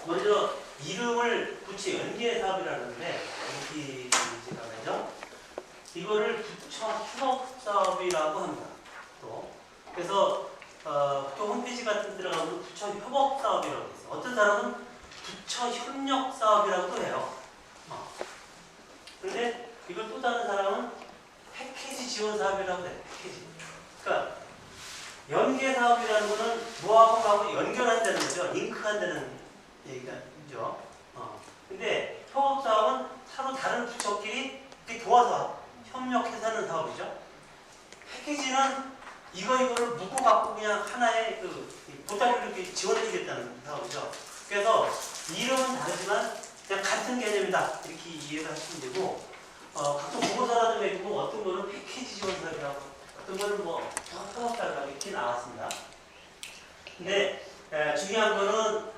먼저 이름을 붙여 연계 사업이라는데 연계사업이죠. 이거를 부처 협업 사업이라고 합니다. 또 그래서 또 홈페이지 같은 데 들어가면 부처 협업 사업이라고 있어요. 어떤 사람은 부처 협력 사업이라고도 해요. 근데 이걸 또 다른 사람은 패키지 지원 사업이라고 해요. 패키지. 그러니까 연계 사업이라는 거는 뭐하고 연결한다는 거죠. 링크한다는 얘기죠. 근데 협업 사업은 서로 다른 부처끼리 이렇게 도와서 협력해서 하는 사업이죠. 패키지는 이거를 묶고 갖고 그냥 하나의 보따리를 이렇게 지원해주겠다는 사업이죠. 그래서 이름은 다르지만 그냥 같은 개념이다 이렇게 이해를 하시면 되고, 각종 보고서라도 내고 어떤 거는 패키지 지원 사업이라고, 어떤 거는 뭐 협업사업이라고 이렇게 나왔습니다. 근데 중요한 거는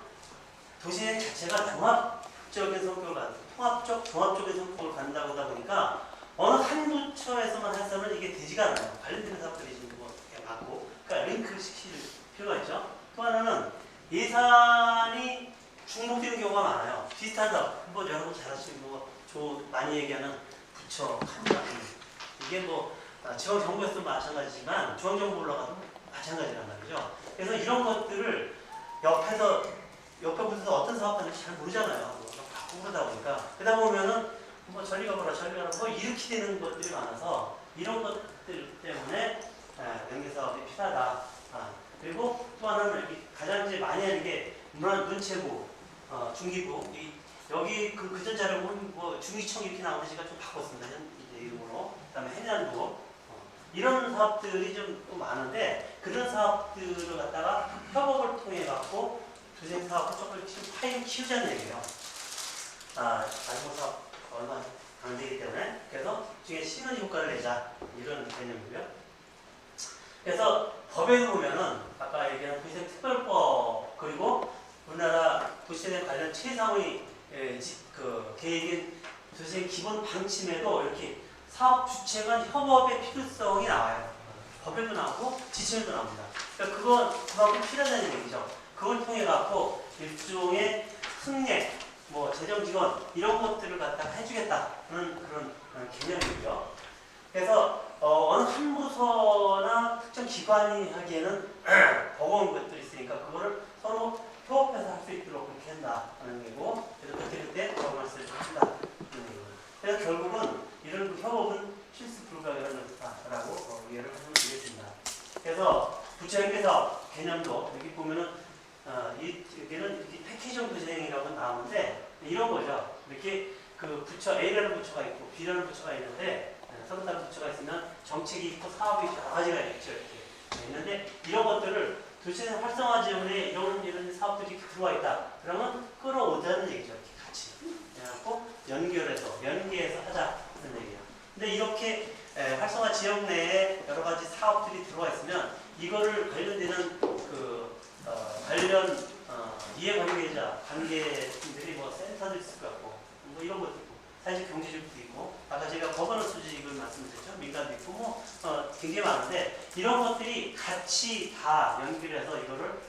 도시 자체가 종합적인 성격을 갖고 종합적인 성격을 갖는다고 하다 보니까 어느 한 부처에서만 해서는 이게 되지가 않아요. 관련되는 사업들이 지금 뭐 많고, 그러니까 링크를 시킬 필요가 있죠. 또 하나는 예산이 중복되는 경우가 많아요. 비슷한 사업, 뭐 여러분 잘 아시고 많이 얘기하는 부처 칸 이게 뭐 지방정부에서도 마찬가지지만 중앙정부 올라가도 마찬가지란 말이죠. 그래서 이런 것들을 옆에 붙어서 어떤 사업하는지 잘 모르잖아요. 바꾸고 그러다 보니까. 그러다 보면은 뭐 저리 가거라 뭐 이렇게 되는 것들이 많아서 이런 것들 때문에 연계사업이 필요하다. 그리고 또 하나는 가장 이제 많이 하는 게 문체부, 중기부. 여기 그전 자료 보면 뭐 중기청 이렇게 나오는데 제가 좀 바꿨습니다. 이제 이름으로. 그다음에 해년부. 이런 사업들이 좀 많은데 그런 사업들을 갖다가 협업을 통해 갖고 도생 사업을 조금 파일 키우자는 얘기예요. 마지막 사업 얼마 안 되기 때문에 그래서 중에 시너지 효과를 내자 이런 개념이고요. 그래서 법에 보면은 아까 얘기한 도시재생특별법 그리고 우리나라 도시재생 관련 최상의 계획인 도시재생 기본 방침에도 이렇게 사업 주체 간 협업의 필요성이 나와요. 법에도 나오고 지침에도 나옵니다. 그러니까 그만큼 필요하다는 얘기죠. 그걸 통해 갖고 일종의 특례, 뭐 재정 지원 이런 것들을 갖다가 해주겠다는 그런 개념이고요. 그래서 어느 한 부서나 특정 기관이 하기에는 버거운 것들이 있으니까 그거를 서로 협업해서 할 수 있도록 그렇게 한다는 얘기고, 그래서 그때 적응할 수 있다. 그래서 결국은 이런 협업은 필수 불가결하다라고 이해를 하시면 되겠습니다. 그래서 부처 연계사업 개념도 여기 보면은 여기는 패키지형 도시행이라고 나오는데 이런 거죠. 이렇게 그 부처 A라는 부처가 있고 B라는 부처가 있는데 서로 다른 부처가 있으면 정책이 있고 사업이 여러 가지가 있죠. 이렇게 있는데 이런 것들을 도시재생 활성화 지원에 이런 사업들이 들어와 있다. 그러면 끌어오자는 얘기죠. 이렇게 같이 그래갖고 연계해서 하자는 얘기예요. 근데 이렇게 활성화 지역 내에 여러 가지 사업들이 들어와 있으면 이거를 관련되는 관련 이해관계자 관계들이 뭐 센터도 있을 것 같고 뭐 이런 것도 있고 사실 경제적도 있고 아까 제가 거버넌스 주식을 말씀드렸죠. 민간도 있고 뭐 굉장히 많은데 이런 것들이 같이 다 연결해서 이거를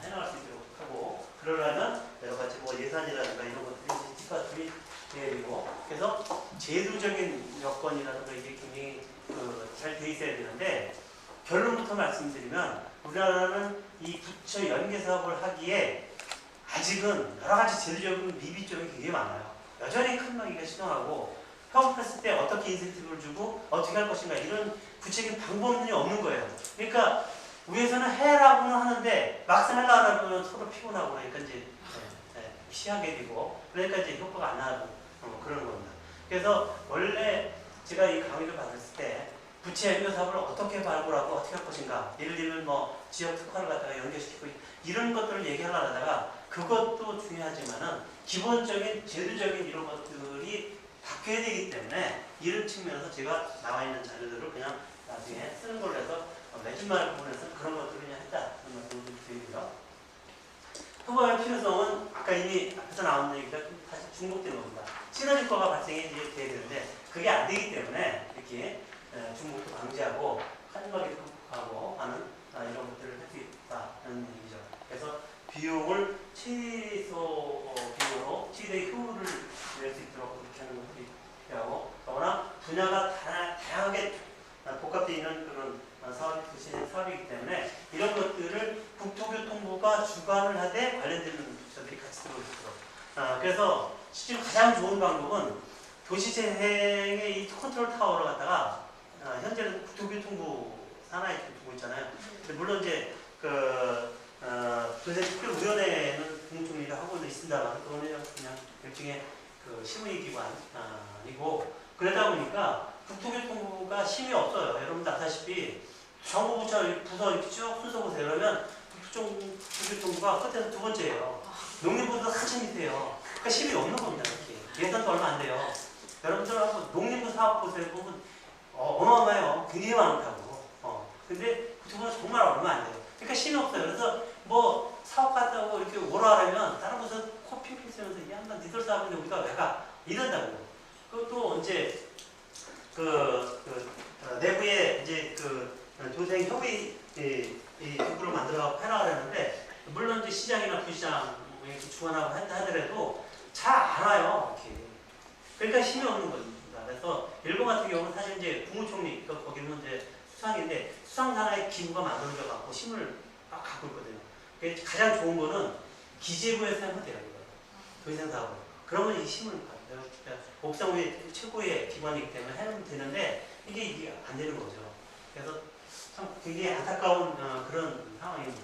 해나갈 수 있도록 하고, 그러려면 여러 가지 뭐 예산이라든가 이런 것들이 뒷받침이 돼야 되고, 그래서 제도적인 여건이라든가 이게 굉장히 잘 돼 있어야 되는데, 결론부터 말씀드리면 우리나라는 이 부처 연계 사업을 하기에 아직은 여러 가지 제도적인 미비 점이 굉장히 많아요. 여전히 큰 마기가 신청하고 협업했을 때 어떻게 인센티브를 주고 어떻게 할 것인가 이런 구체적인 방법론이 없는 거예요. 그러니까 위에서는 해라고는 하는데 막상 하려고 하면 서로 피곤하고 그러니까 이제 피하게 되고 그러니까 이제 효과가 안 나고 그런 겁니다. 그래서 원래 제가 이 강의를 받았을 때 부채 연계 사업을 어떻게 발굴하고 어떻게 할 것인가, 예를 들면 뭐 지역 특화를 갖다가 연결시키고 이런 것들을 얘기하려고 하다가 그것도 중요하지만은 기본적인 제도적인 이런 것들이 바뀌어야 되기 때문에 이런 측면에서 제가 나와 있는 자료들을 그냥 나중에 쓰는 걸로 해서 매주말 부분에서 그런 것들을 그냥 했다 그런 말씀을 드리고요. 협업의 필요성은 아까 이미 앞에서 나온 얘기가 사실 중복된 겁니다. 시너지 효과가 발생해야 되는데 그게 안 되기 때문에 이렇게 중복도 방지하고 한마디도 극복하고 하는 이런 것들을 할 수 있다는 얘기죠. 그래서 비용을 최소화하는 분야가 다양하게 복합되어 있는 그런 도시재생 사업이기 때문에 이런 것들을 국토교통부가 주관을 하되 관련되는 부처들이 같이 들어오고 있어요. 그래서 실제로 가장 좋은 방법은 도시재생의 이 컨트롤 타워를 갖다가 현재는 국토교통부 산하에 두고 있잖아요. 근데 물론 이제 도시재생특별위원회는 국무총리가 하고 있습니다만 그거는 그냥 일종의 심의 기관이고 그러다 보니까 국토교통부가 힘이 없어요. 여러분들 아시다시피 정부 부처 이렇게 쭉 순서 보세요. 그러면 국토교통부가 끝에서 두 번째예요. 농림부도 한참 밑에요. 그러니까 힘이 없는 겁니다. 이렇게. 예산도 얼마 안 돼요. 여러분들 한번 농림부 사업 보세요. 보면 어마어마해요. 굉장히 많다고. 근데 국토부는 정말 얼마 안 돼요. 그러니까 힘이 없어요. 그래서 뭐 사업 갔다고 이렇게 오라 하면 다른 곳에서 코 핑핑 쓰면서 이 양반 니들 사업인데 우리가 왜 가? 이런다고. 그것도 이제 내부에 이제 도생 협의 기구를 만들어 해라 그랬는데 물론 이제 시장이나 부시장 이렇게 주관하고 하더라도 잘 알아요. 이렇게. 그러니까 힘이 없는 겁니다. 그래서 일본 같은 경우는 사실 이제 국무총리 거기는 이제 수상인데 수상산하의 기구가 만들어져 갖고 힘을 막 갖고 있거든요. 그래서 가장 좋은 거는 기재부에서 하면 돼요. 도시재생 사업을. 그러면 이 힘을 받아요. 옥상의 최고의 기관이기 때문에 하면 되는데 이게 안 되는 거죠. 그래서 참 굉장히 안타까운 그런 상황입니다.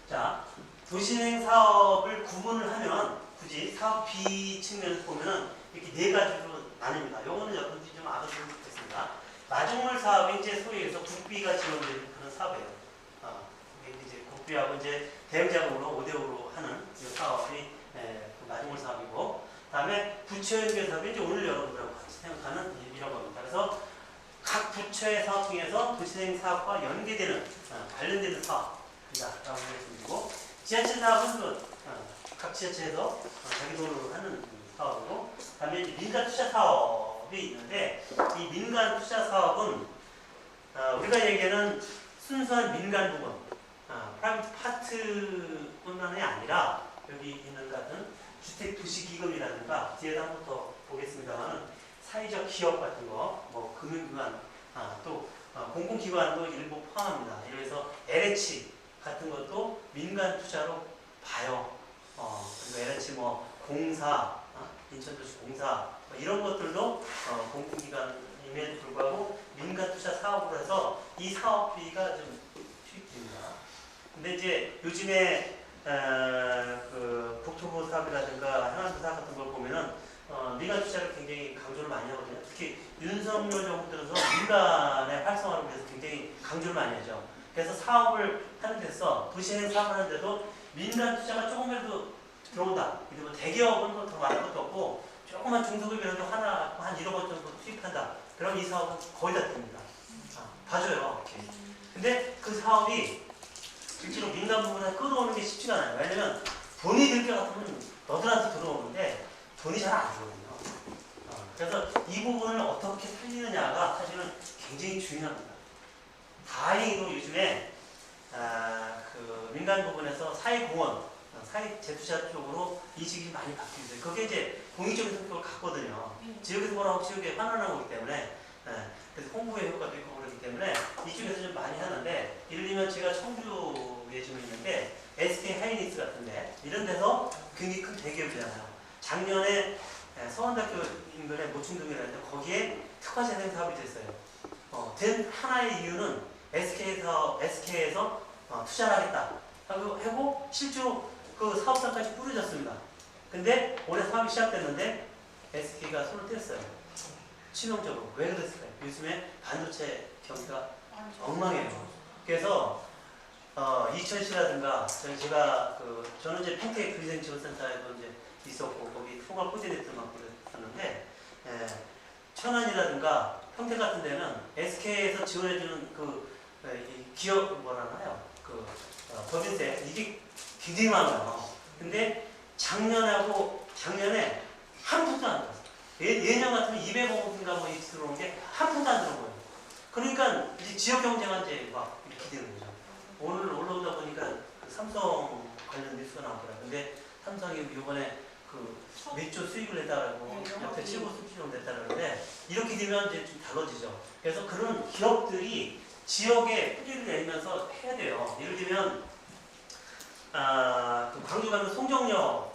자, 도시재생 사업을 구분을 하면 굳이 사업비 측면에서 보면은 이렇게 네 가지로 나뉩니다. 요거는 여러분들이 좀 알아두면 좋겠습니다. 마중물 사업이 이제 소위 해서 국비가 지원되는 그런 사업이에요. 이제 국비하고 이제 대응자금으로 5대5로 하는 이 사업이 마중물 사업이고, 그다음에 부처 연계 사업이 이제 오늘 여러분들하고 같이 생각하는 이런 겁니다. 그래서 각 부처의 사업 중에서 도시재생 사업과 연계되는 관련되는 사업이다라고 말씀드리고, 지하철 사업은 각 지자체에서 자기 돈으로 하는 사업이고, 그다음에 이제 민간 투자 사업이 있는데 이 민간 투자 사업은 우리가 얘기하는 순수한 민간 부분, 프라이빗 파트뿐만이 아니라 여기 있는 같은 주택도시기금이라든가 뒤에다 한번 더 보겠습니다만 사회적 기업 같은 거, 뭐 금융기관, 또 공공기관도 일부 포함합니다. 예를 들어서 LH 같은 것도 민간 투자로 봐요. 그리고 LH 뭐 공사, 인천도시 공사 이런 것들도 공공기관임에도 불구하고 민간 투자 사업으로 해서 이 사업비가 좀 투입됩니다. 근데 이제 요즘에 국토부 사업이라든가 현안부 사업 같은 걸 보면은 민간 투자를 굉장히 강조를 많이 하거든요. 특히 윤석열 정부 들어서 민간의 활성화를 위해서 굉장히 강조를 많이 하죠. 그래서 사업을 하는 데서 도시재생 사업을 하는데도 민간 투자가 조금이라도 들어온다. 뭐 대기업은 더 많은 것도 없고 조그만 중소기업이라도 하나 한 1억 원 정도 투입한다. 그럼 이 사업은 거의 다 됩니다. 봐줘요. 이렇게. 근데 그 사업이 실제로 민간 부분에 끌어오는 게 쉽지가 않아요. 왜냐면 돈이 들 것 같으면 너들한테 들어오는데 돈이 잘 안 들거든요. 그래서 이 부분을 어떻게 살리느냐가 사실은 굉장히 중요합니다. 다행히도 요즘에 민간 부분에서 사회공헌, 사회 재투자 쪽으로 인식이 많이 바뀌고 있어요. 그게 이제 공익적인 성격을 갖거든요. 지역에서 뭐라고 지역에 환원하고 있기 때문에 그래서 홍보의 효과도 있고 그렇기 때문에 이쪽에서 좀 많이 하는데, 예를 들면 제가 청주에 좀 있는데 SK 하이닉스 같은데 이런 데서 굉장히 큰 대기업이잖아요. 작년에 서원대학교 인근의 모충동이라는데 거기에 특화재생 사업이 됐어요. 된 하나의 이유는 SK에서 투자를 하겠다 하고 실제로 그 사업상까지 뿌려졌습니다. 근데 올해 사업이 시작됐는데 SK가 손을 뗐어요. 치명적으로. 왜 그랬을까요? 요즘에 반도체 경기가 엉망이에요. 그래서 이천시라든가 저는 이제 평택 기생지원센터에도 이제 있었고 거기 총괄 코디네이터 맡고 그랬었는데 천안이라든가 평택 같은 데는 SK에서 지원해주는 기업 뭐라나요? 법인세 이게 굉장히 많아요. 근데 작년에 한 푼도 안 들었어요. 예년 같으면 200억인가 뭐 들어온 게 한 푼도 안 들어온 거예요. 그러니까 이제 지역 경쟁한 이제 막 이렇게 되는 거죠. 오늘 올라오다 보니까 삼성 관련 뉴스가 나오더라고요. 근데 삼성이 이번에 그 몇조 수익을 냈다라고 옆에 최고 수익을 냈다라는데 이렇게 되면 이제 좀 달라지죠. 그래서 그런 기업들이 지역에 뿌리를 내리면서 해야 돼요. 예를 들면 그 광주 가면 송정역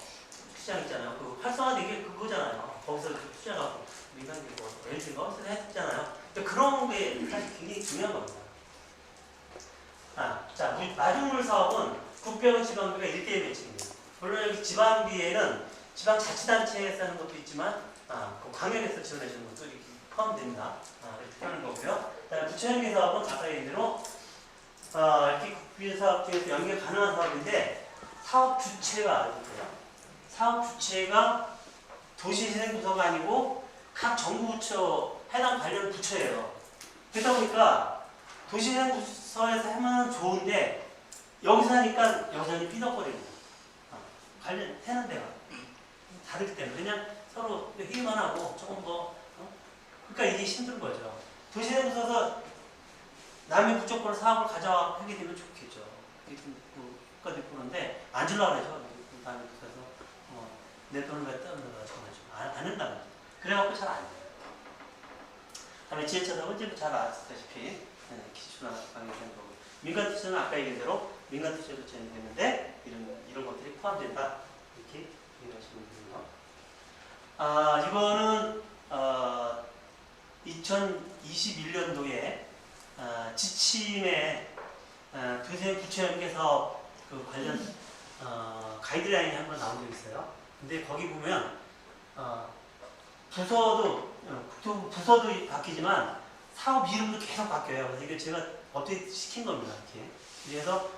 시장 있잖아요. 그 활성화된 게 그거잖아요. 거기서 투자하고 민간기고 LG가 어디서 했잖아요. 그런 게 사실 굉장히 중요한 겁니다. 자, 마중물 사업은 국배와 지방비가 1대1 매칭입니다. 물론 여기 지방비에는 지방자치단체에서 하는 것도 있지만 그 광역에서 지원해주는 것도 이렇게 포함됩니다. 이렇게 하는 거고요. 그다음에 부처연계 사업은 아까 얘기한 대로 이렇게 국비 사업 중에서 연계 가능한 사업인데 사업 주체가 있고요. 사업 주체가 도시재생부서가 아니고 각 정부부처 해당 관련 부처예요. 그러다 보니까 도시재생부서에서 하면 좋은데 여기서 하니까 여전히 삐덕거리고 관련해는 데가 다르기 때문에 그냥 서로 회의만 하고 조금 더 그러니까 이게 힘든 거죠. 도시재생부서에서 남의 부족권을 사업을 가져와 하게 되면 좋겠죠. 국가도 있고 그런데 안 주려고 그러죠. 남의 부서에서 내 돈을 왜 떠는다고 안 한다는 거죠. 그래갖고 잘 안 돼요. 다음에 지혜차 사업은 잘 아시다시피 기준화 방해되는 거고 민간 투자는 아까 얘기한 대로 민간 투자도 진행되는데 이런 것들이 포함된다 이렇게 이해하시면 됩니다. 이거는 2021년도에 지침에 도시재생 부처연계 사업 그 관련 가이드라인이 한번 나온 적이 있어요. 근데 거기 보면 국토부 부서도 바뀌지만 사업 이름도 계속 바뀌어요. 그래서 이게 제가 업데이트 시킨 겁니다. 이렇게. 그래서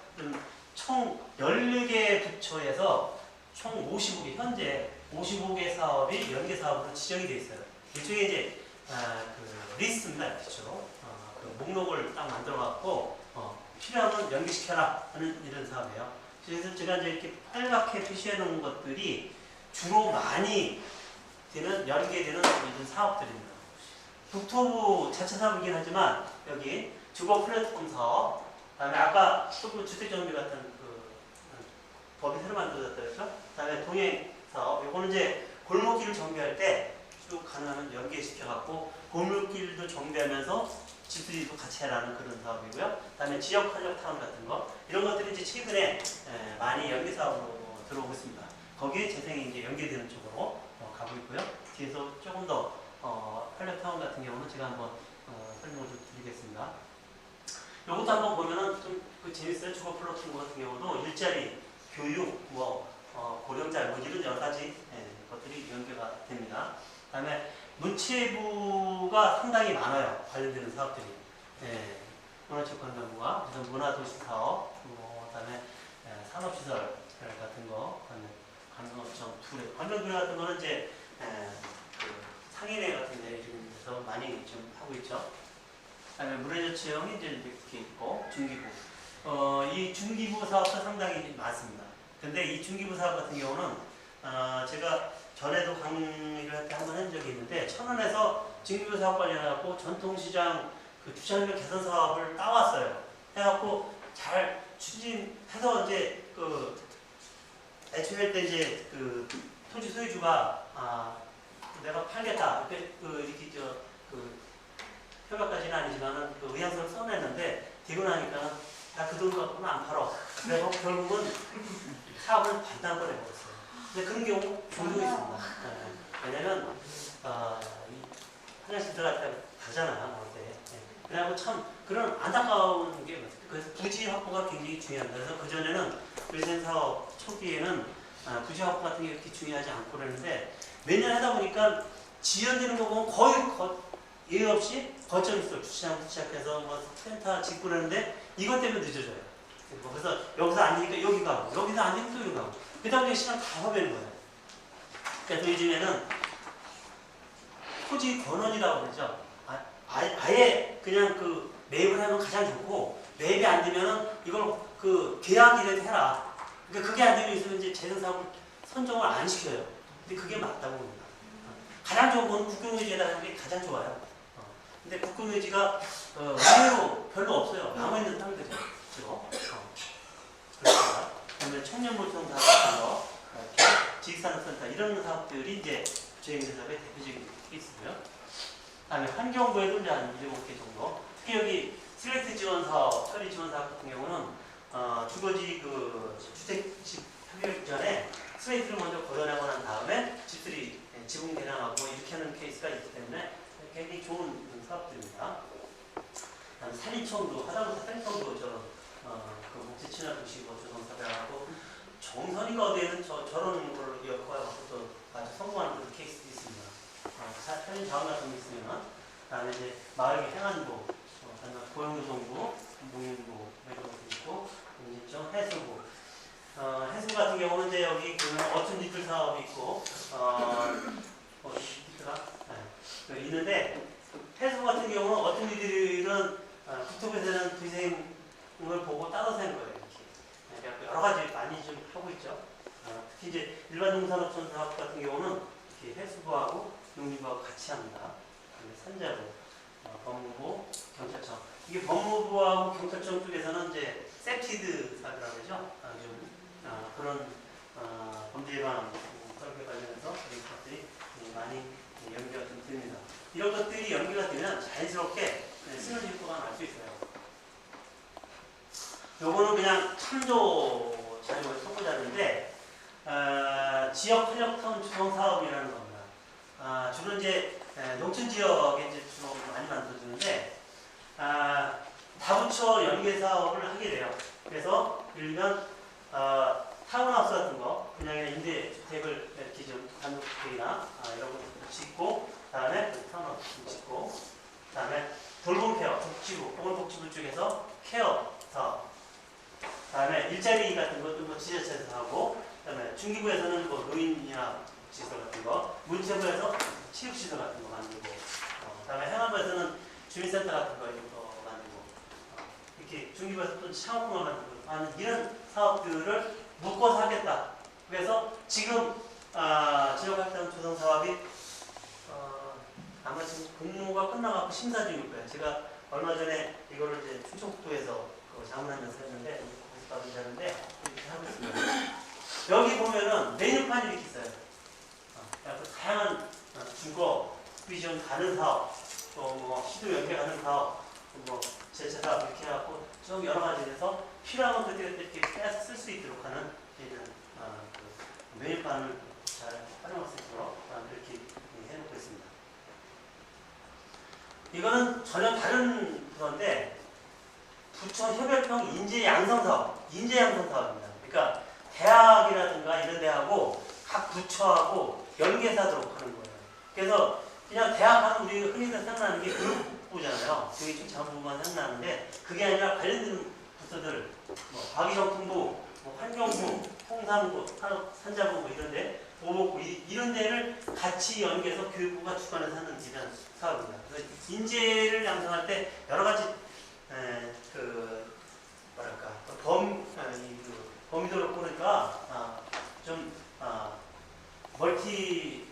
총 14개 부처에서 총 55개, 현재 55개 사업이 연계 사업으로 지정이 되어 있어요. 일종의 이제 그 리스트입니다. 그렇죠? 그 목록을 딱 만들어 갖고 필요하면 연계시켜라 하는 이런 사업이에요. 그래서 제가 이제 이렇게 빨갛게 표시해 놓은 것들이 주로 많이 연계되는 이런 사업들입니다. 국토부 자체 사업이긴 하지만 여기 주거 플랫폼 사업, 그다음에 아까 주택정비 같은 그 법이 새로 만들어졌다 그랬죠? 그다음에 동행 사업, 이거는 이제 골목길을 정비할 때 쭉 가능하면 연계시켜갖고 골목길도 정비하면서 집들이도 같이 해라는 그런 사업이고요. 그다음에 지역 활력 타운 같은 거 이런 것들이 이제 최근에 많이 연계 사업으로 들어오고 있습니다. 거기에 재생이 이제 연계되는 쪽으로 가고 있고요. 뒤에서 조금 더 활력 타운 같은 경우는 제가 한번 설명을 좀 드리겠습니다. 이것도 한번 보면은 좀 재밌어요. 주거 플랫폼 같은 경우도 일자리, 교육, 고령자 이런 여러 가지 것들이 연계가 됩니다. 그다음에 문체부가 상당히 많아요. 관련되는 사업들이. 문화체육관광부가 문화도시 사업, 그다음에 산업시설 같은 거, 관광청 투레, 관광투레 같은 거는 이제 그 상인회 같은 데서 많이 좀 하고 있죠. 그다음에 물회저체형이 이제 이렇게 있고 중기부. 이 중기부 사업도 상당히 많습니다. 근데 이 중기부 사업 같은 경우는 제가 전에도 강의를 할 때 한 번 한 적이 있는데 천안에서 중기부 사업 관련해갖고 전통시장 그 주차장 개선 사업을 따왔어요. 해갖고 잘 추진해서 이제 애초에 할 때 이제 그 토지 소유주가 내가 팔겠다 이렇게 협약까지는 아니지만은 그 의향서를 써냈는데 되고 나니까 그 돈 갖고는 안 팔어. 그래서 결국은 사업을 반납을 해버렸어요. 근데 그런 경우 종종 있습니다. 왜냐면 화장실 들어갈 때 가잖아요. 그래갖고 참 그런 안타까운 게 그래서 부지 확보가 굉장히 중요합니다. 그래서 그전에는 도시재생 사업 초기에는 부지 확보 같은 게 그렇게 중요하지 않고 그랬는데 몇 년 하다 보니까 지연되는 거 보면 거의 예의 없이 거점 있어요. 주차장부터 시작해서 센터 짓고 그러는데 이것 때문에 늦어져요. 그래서 여기서 안 되니까 여기 가고 여기서 안 되니까 또 여기 가고 그러다 보니 시간 다 허비는 거예요. 그래서 요즘에는 토지 권원이라고 그러죠. 아예 그냥 매입을 하면 가장 좋고 매입이 안 되면은 이걸 계약이라도 해라. 그러니까 그게 안 되면 있으면 이제 재생사업을 선정을 안 시켜요. 근데 그게 맞다고 봅니다. 가장 좋은 건 국공유지에다 하는 게 가장 좋아요. 근데 국공유지가 의외로 별로 없어요. 남아있는 땅들이죠. 그렇습니다. 그다음에 청년몰통 다 같은 거 이렇게 지식산업센터 이런 사업들이 이제 부처연계사업의 대표적인 케이스고요. 그다음에 환경부에도 이제 한 7개 정도. 특히 여기 슬레이트 지원 사업, 처리 지원 사업 같은 경우는 주거지 그 주택집 합의하기 전에 슬레이트를 먼저 걷어내고 난 다음에 집들이 지붕 개량하고 이렇게 하는 케이스가 있기 때문에 굉장히 좋은 사업들입니다. 그다음에 산림청도 하다못해 산림청도 저런 그 목재 친화 도시 조성 사업하고 정선이가 어디에는 저런 걸 역할하고 또 아주 성공하는 그런 케이스도 있습니다. 산림 자원 같은 게 있으면 그다음에 이제 마을 행안부, 그다음에 고용노동부, 농림부 이런 것도 있고 인재청, 해수부. 해수 같은 경우는 이제 여기 어촌 니들 사업이 있고 네, 있는데 해수 같은 경우는 어촌 니들은 국토부에서는 도시생을 보고 따로 세는 거예요. 이렇게 여러 가지 많이 좀 하고 있죠. 특히 이제 일반 농산업촌 사업 같은 경우는 이렇게 해수부하고 농림부하고 같이 합니다. 산자부, 법무부, 경찰청. 이게 법무부하고 경찰청 쪽에서는 이제 셉티드 사업이라고 하죠. 그런 범죄 예방 그렇게 관련해서 그런 것들이 많이 연계가 좀 됩니다. 이런 것들이 연계가 되면 자연스럽게 시너지 효과가 날 수 있어요. 요거는 그냥 참조 자료의 초보자료인데 지역 활력타운 조성 사업이라는 겁니다. 주로 이제 농촌 지역에 이제 주로 많이 만들어주는데 다부처 연계 사업을 하게 돼요. 그래서 예를 들면 타운하우스 같은 거, 그냥 임대주택을 이렇게 좀 단독주택이나 이런 걸 짓고, 그다음에 타운하우스 짓고, 그다음에 돌봄 케어, 복지부, 보건복지부 쪽에서 케어 사업, 그다음에 일자리 같은 것도 뭐 지자체에서 하고, 그다음에 중기부에서는 뭐 노인이나 시설 같은 거, 문체부에서 체육시설 같은 거 만들고, 그다음에 행안부에서는 주민센터 같은 거 이런 거 만들고, 이렇게 중기부에서 또 창업공을 만들고 하는 이런 사업들을 묶어서 하겠다. 그래서 지금 지역활동 조성 사업이 아마 지금 공모가 끝나가고 심사 중일 거예요. 제가 얼마 전에 이거를 이제 충청북도에서 자문하면서 했는데 거기서 받은 자료인데 이렇게 하고 있습니다. 여기 보면은 메뉴판이 이렇게 있어요. 다양한 주거, 비전 가는 사업, 또 뭐 시도 연계하는 사업, 뭐 제차 사업 이렇게 해갖고 좀 여러 가지에서 필요하면 그때 이렇게 빼서 쓸 수 있도록 하는 이런 그 메뉴판을 잘 활용할 수 있도록 그렇게 해놓고 있습니다. 이거는 전혀 다른 그건데 부처 협약형 인재 양성 사업, 인재 양성 사업입니다. 그러니까 대학이라든가 이런 데하고 각 부처하고 연계사도록 하는 거예요. 그래서 그냥 대학 하면 우리 흔히들 생각나는 게 교육부잖아요. 교육청 자문부만 생각나는데 그게 아니라 관련된 부서들, 뭐 과기정통부, 뭐 환경부, 통상부, 산자부 뭐 이런데, 보복부 이런 데를 같이 연계해서 교육부가 주관해서 하는 이런 사업입니다. 그래서 인재를 양성할 때 여러 가지 그 뭐랄까 범위도를 보니까 좀 멀티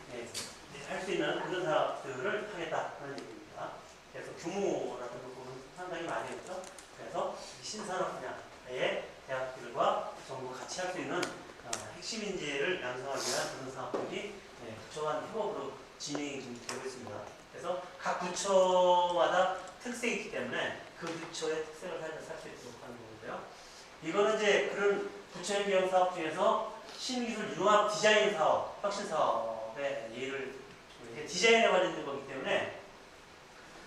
할 수 있는 그런 사업들을 하겠다 하는 얘기입니다. 그래서 규모라는 부분은 상당히 많이 있죠. 그래서 신산업 분야의 대학들과 정부가 같이 할 수 있는 핵심 인재를 양성하기 위한 그런 사업들이 부처 간 협업으로 진행이 좀 되고 있습니다. 그래서 각 부처마다 특색이 있기 때문에 그 부처의 특색을 살수 있도록 하는 거고요. 이거는 이제 그런 부처의 비용 사업 중에서 신기술 융합 디자인 사업, 혁신 사업의 예를 디자인에 관련된 거기 때문에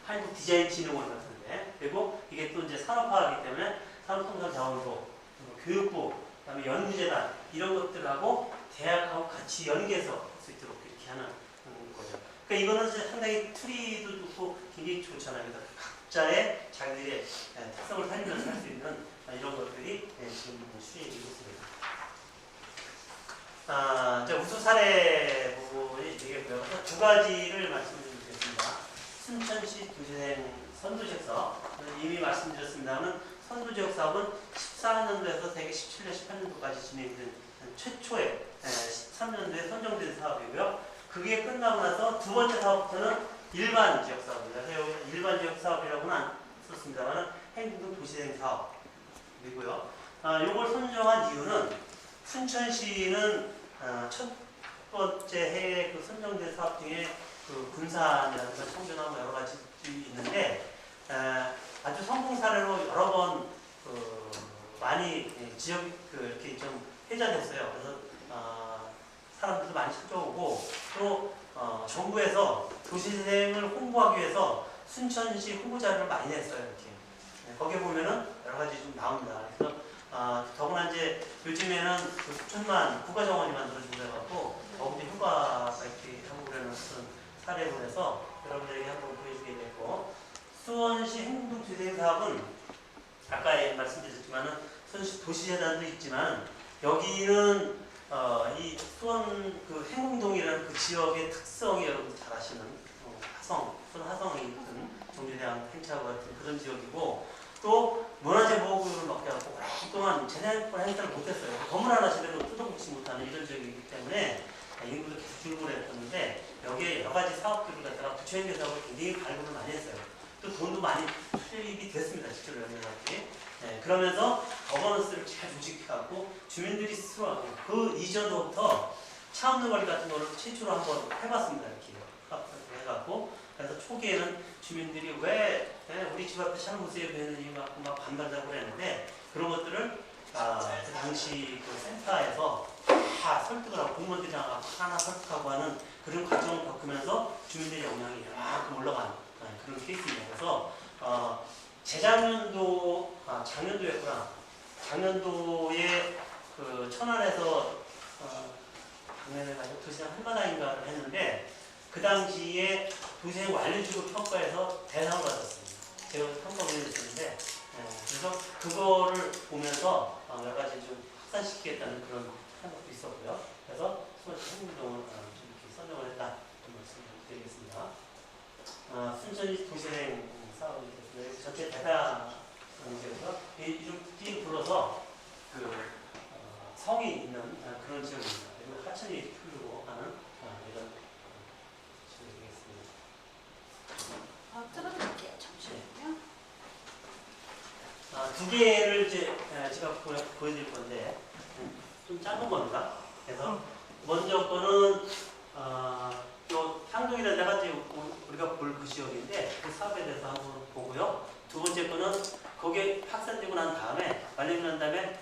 한국 디자인 진흥원 같은데, 그리고 이게 또 이제 산업화이기 때문에 산업통상자원부, 교육부, 그다음에 연구재단 이런 것들하고 대학하고 같이 연계해서 할 수 있도록 이렇게 하는 거죠. 그러니까 이거는 이제 상당히 투리도 좋고 굉장히 좋잖아요. 그래서 각자의 자기들의 특성을 살리면서 할 수 있는 이런 것들이 지금 추진이 되고 있습니다. 이제 우수 사례 부분이 되겠고요. 두 가지를 말씀드리겠습니다. 순천시 도시생 선도지역 사업. 이미 말씀드렸습니다만 선도지역 사업은 14년도에서 대개 17년, 18년도까지 진행된 최초의 13년도에 선정된 사업이고요. 그게 끝나고 나서 두 번째 사업부터는 일반 지역 사업입니다. 그래서 여기 일반 지역 사업이라고는 안 썼습니다만 행동 도시생 사업이고요. 이걸 선정한 이유는 순천시는 번째 해에 그 선정된 사업 중에 그 군산이라든가 청주나 여러 가지 있는데 아주 성공 사례로 여러 번 많이 지역 이렇게 좀 회자됐어요. 그래서 사람들도 많이 찾아오고 또 정부에서 도시재생을 홍보하기 위해서 순천시 홍보 자료를 많이 냈어요. 이렇게 거기에 보면은 여러 가지 좀 나옵니다. 그래서 더구나 이제 요즘에는 그 수천만 국가정원이 만들어지고 그래갖고 더욱더 효과가 이렇게 하고 그러는 그런 사례로 해서 여러분들에게 한번 보여주게 됐고, 수원시 행동 재생 사업은 아까 말씀드렸지만은 수원시 도시재단도 있지만 여기는 이 수원 그 행궁동이라는 그 지역의 특성이 여러분 잘 아시는 화성, 수원 화성에 있는 정주대왕 행차와 같은 그런 지역이고, 또 문화재 보호구역을 맡겨갖고 오랫동안 재생권 행사를 못했어요. 건물 하나 제대로 뜯어먹지 못하는 이런 지역이기 때문에 인구도 계속 줄고 했었는데 여기에 여러 가지 사업들을 갖다가 부처행정 사업을 굉장히 발굴을 많이 했어요. 또 돈도 많이 투입이 됐습니다. 직접 연결하기. 그러면서 거버넌스를 잘 조직해갖고 주민들이 스스로 하고, 그 이전부터 차 없는 거리 같은 거를 최초로 한번 해봤습니다. 이렇게 해갖고, 그래서 초기에는 주민들이 왜 우리 집 앞에 차 보세요 했는지 막 반발하고 그랬는데, 그런 것들을 그 당시 그 센터에서 다 설득을 하고 공무원들이랑 하나 설득하고 하는 그런 과정을 겪으면서 주민들의 역량이 이만큼 올라가는 그런 케이스입니다. 그래서 재작년도 작년도였구나. 작년도에 그 천안에서 작년에 가지고 도시장 한마당인가를 했는데 그 당시에 도시행 완료지구 평가에서 대상을 받았습니다. 제가 평가를 해줬었는데 그래서 그거를 보면서 여러 가지 좀 확산시키겠다는 그런 생각도 있었고요. 그래서 수원시 행동을 이렇게 선정을 했다. 좀 말씀드리겠습니다. 순천시 도시행 사업이 됐습니다. 전체 대상이고요. 이름 불러서 그 성이 있는 그런 지역입니다. 그리고 하천이 흐르고 하는 이런 지역이겠습니다. 틀어드릴게요. 잠시만요. 두 개를 이제 제가 보여드릴 건데 좀 작은 겁니다. 그래서 먼저 거는 또 향동이라는 데가 이제 우리가 볼 그 지역인데 그 사업에 대해서 한번 보고요. 두 번째 거는 거기에 확산되고 난 다음에 완료되고 난 다음에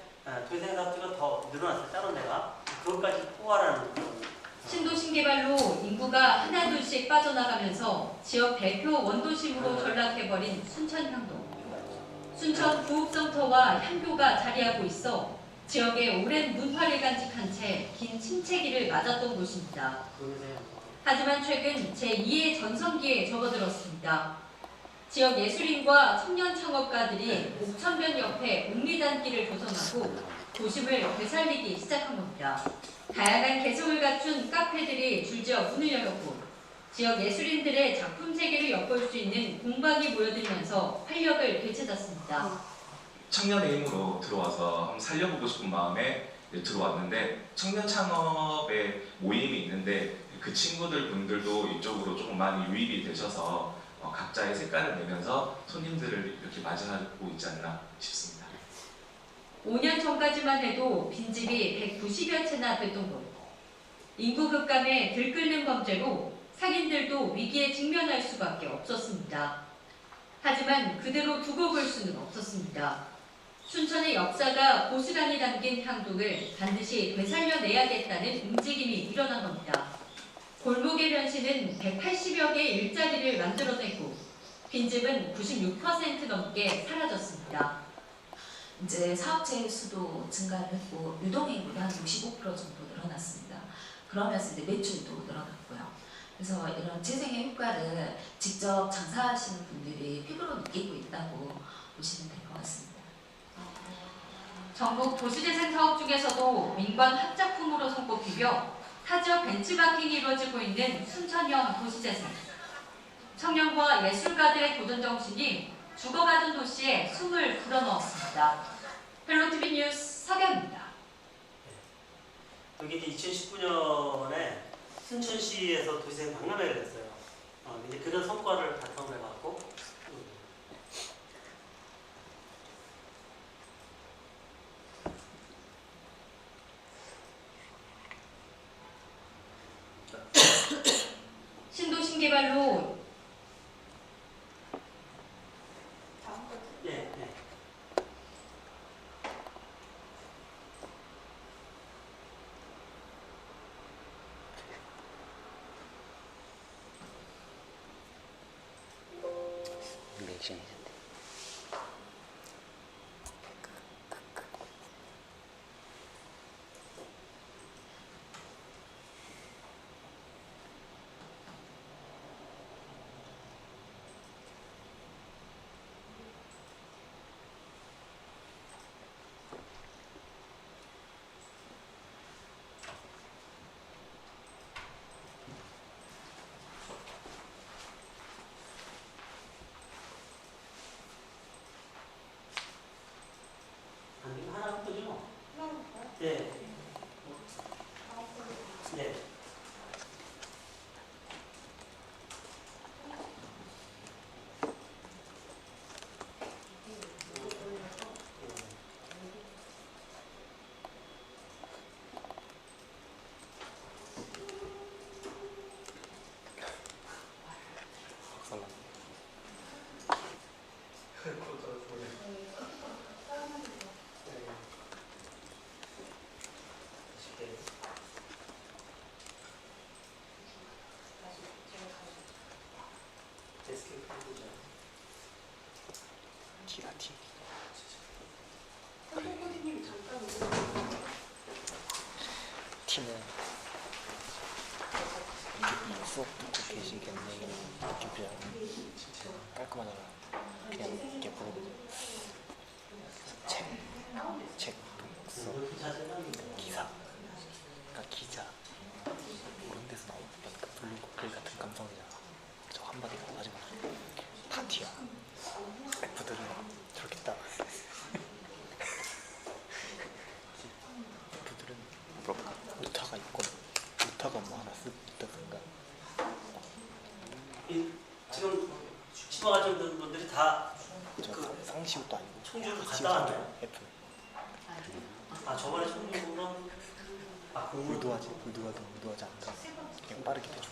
도시생 사업지가 더 늘어났어요. 다른 데가 그것까지 포괄하는 그런. 신도심 개발로 인구가 하나둘씩 빠져나가면서 지역 대표 원도심으로 전락해버린 순천향동. 순천 구읍성터와 향교가 자리하고 있어 지역의 오랜 문화를 간직한 채 긴 침체기를 맞았던 곳입니다. 하지만 최근 제2의 전성기에 접어들었습니다. 지역 예술인과 청년 창업가들이 옥천변 옆에 옥리단길을 조성하고 도심을 되살리기 시작한 겁니다. 다양한 개성을 갖춘 카페들이 줄지어 문을 열었고 지역 예술인들의 작품 세계를 엿볼 수 있는 공방이 모여들면서 활력을 되찾았습니다. 청년의 힘으로 들어와서 한번 살려보고 싶은 마음에 들어왔는데, 청년 창업에 모임이 있는데 그 친구들 분들도 이쪽으로 조금 많이 유입이 되셔서 각자의 색깔을 내면서 손님들을 이렇게 맞이하고 있지 않나 싶습니다. 5년 전까지만 해도 빈집이 190여 채나 됐던 것. 인구 급감에 들끓는 범죄로 상인들도 위기에 직면할 수밖에 없었습니다. 하지만 그대로 두고 볼 수는 없었습니다. 순천의 역사가 고스란히 담긴 향동을 반드시 되살려내야겠다는 움직임이 일어난 겁니다. 골목의 변신은 180여 개의 일자리를 만들어내고 빈집은 96% 넘게 사라졌습니다. 이제 사업체 수도 증가를 했고 유동인구도 한 65% 정도 늘어났습니다. 그러면서 이제 매출도 늘어났고요. 그래서 이런 재생의 효과를 직접 장사하시는 분들이 피부로 느끼고 있다고 보시면 될 것 같습니다. 전국 도시재생 사업 중에서도 민관 합작품으로 손꼽히며 타 지역 벤치마킹이 이루어지고 있는 순천형 도시재생. 청년과 예술가들의 도전 정신이 죽어가던 도시에 숨을 불어넣었습니다. 헬로티비 뉴스 서경입니다. 여기 이제 2019년에 순천시에서 도시재생 박람회를 했어요. 이제 그런 성과를 바탕으로 해갖고 도시개발로 예, 예. 리액션이던데. 아니, 하나 끄죠? 예. 네. 박살나. 티가 티. 티는 이렇게 수업 듣고 계시겠네. 이렇게 그냥 깔끔하잖아. 그냥 이렇게 부르면 책, 독서, 기사, 그러니까 기자 이런 데서 나오는 그 블로그 글 같은 감성이잖아. 저 한마디가 마지막 다 티야. F들은 저렇게 딱 F들은 오타가 있거든. 오타가 뭐 하나 쓰다든가. 지금 수치마 가진 분들이 다 저 상시옷도 아니고 청주를 같이 갔다 왔나요? F. 아, 저번에 청주는 아, 공부 의도하지 의도하지 않다. 그냥 빠르게 대충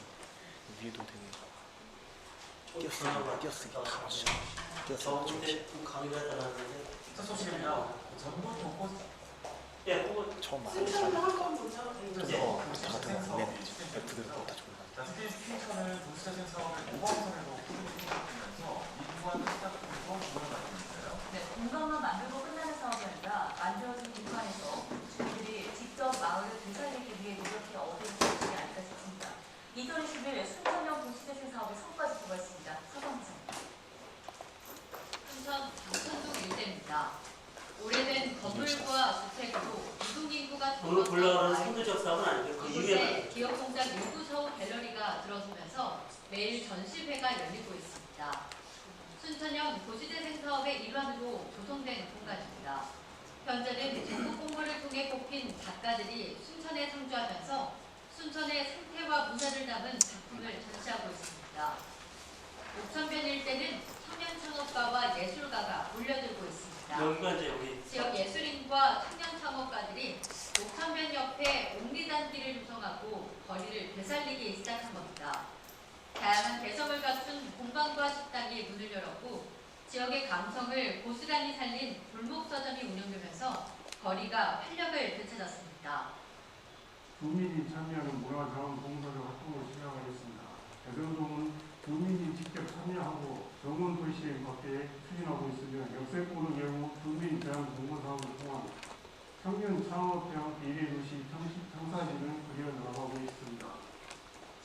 위에도 되게 띄어쓰기 다 맞죠. 띄어쓰기 저번 좋지. 때 강의를 했다 놨는데 소식이요. 전부 보고 예, 그거 처음 말을 잘하니까 예. 오타 같은 거 안 내는 거지. F들은 오타 좋은 거. 스테이션을 도시재생 사업의 모방선으로 꾸준히면서 이구한 스타트부터 주문을 받고 있어요. 네, 공간만 만들고 끝나는 사업이 아니라 만들어진 공간에서 주민들이 직접 마을을 되살리기 위해 노력해 얻은 것이 아닐까 싶습니다. 2021 순천형 도시재생 사업의 성과 지표가 있습니다. 서성선. 순천 장천동 일대입니다. 오래된 건물과 주택으로 유동인구가 오늘 불러가는 줄어서 선두적 사업은 아니고 그 이후에 이곳에 기업공장 일부 서울 갤러리가 들어서면서 매일 전시회가 열리고 있습니다. 순천형 도시재생 사업의 일환으로 조성된 공간입니다. 현재는 전국 공모를 통해 뽑힌 작가들이 순천에 상주하면서 순천의 생태와 문화를 담은 작품을 전시하고 있습니다. 옥천변 일대는 청년 창업가와 예술가가 몰려들고 있습니다. 여기가 이제 여기 지역 예술인과 청년 창업가들이 옥천변 옆에 옥리단길을 조성하고 거리를 되살리기 시작한 겁니다. 다양한 개성을 갖춘 공방과 식당이 문을 열었고 지역의 감성을 고스란히 살린 골목서점이 운영되면서 거리가 활력을 되찾았습니다. 주민이 참여하는 문화자원봉사자 활동을 시작하겠습니다. 대전동은 주민이 직접 참여하고 정원도시의 확대에 추진하고 있으며 역세권의 경우 주민 제한 공모사업을 통한 청년 창업형 미래도시 청사진을 그려나가고 있습니다.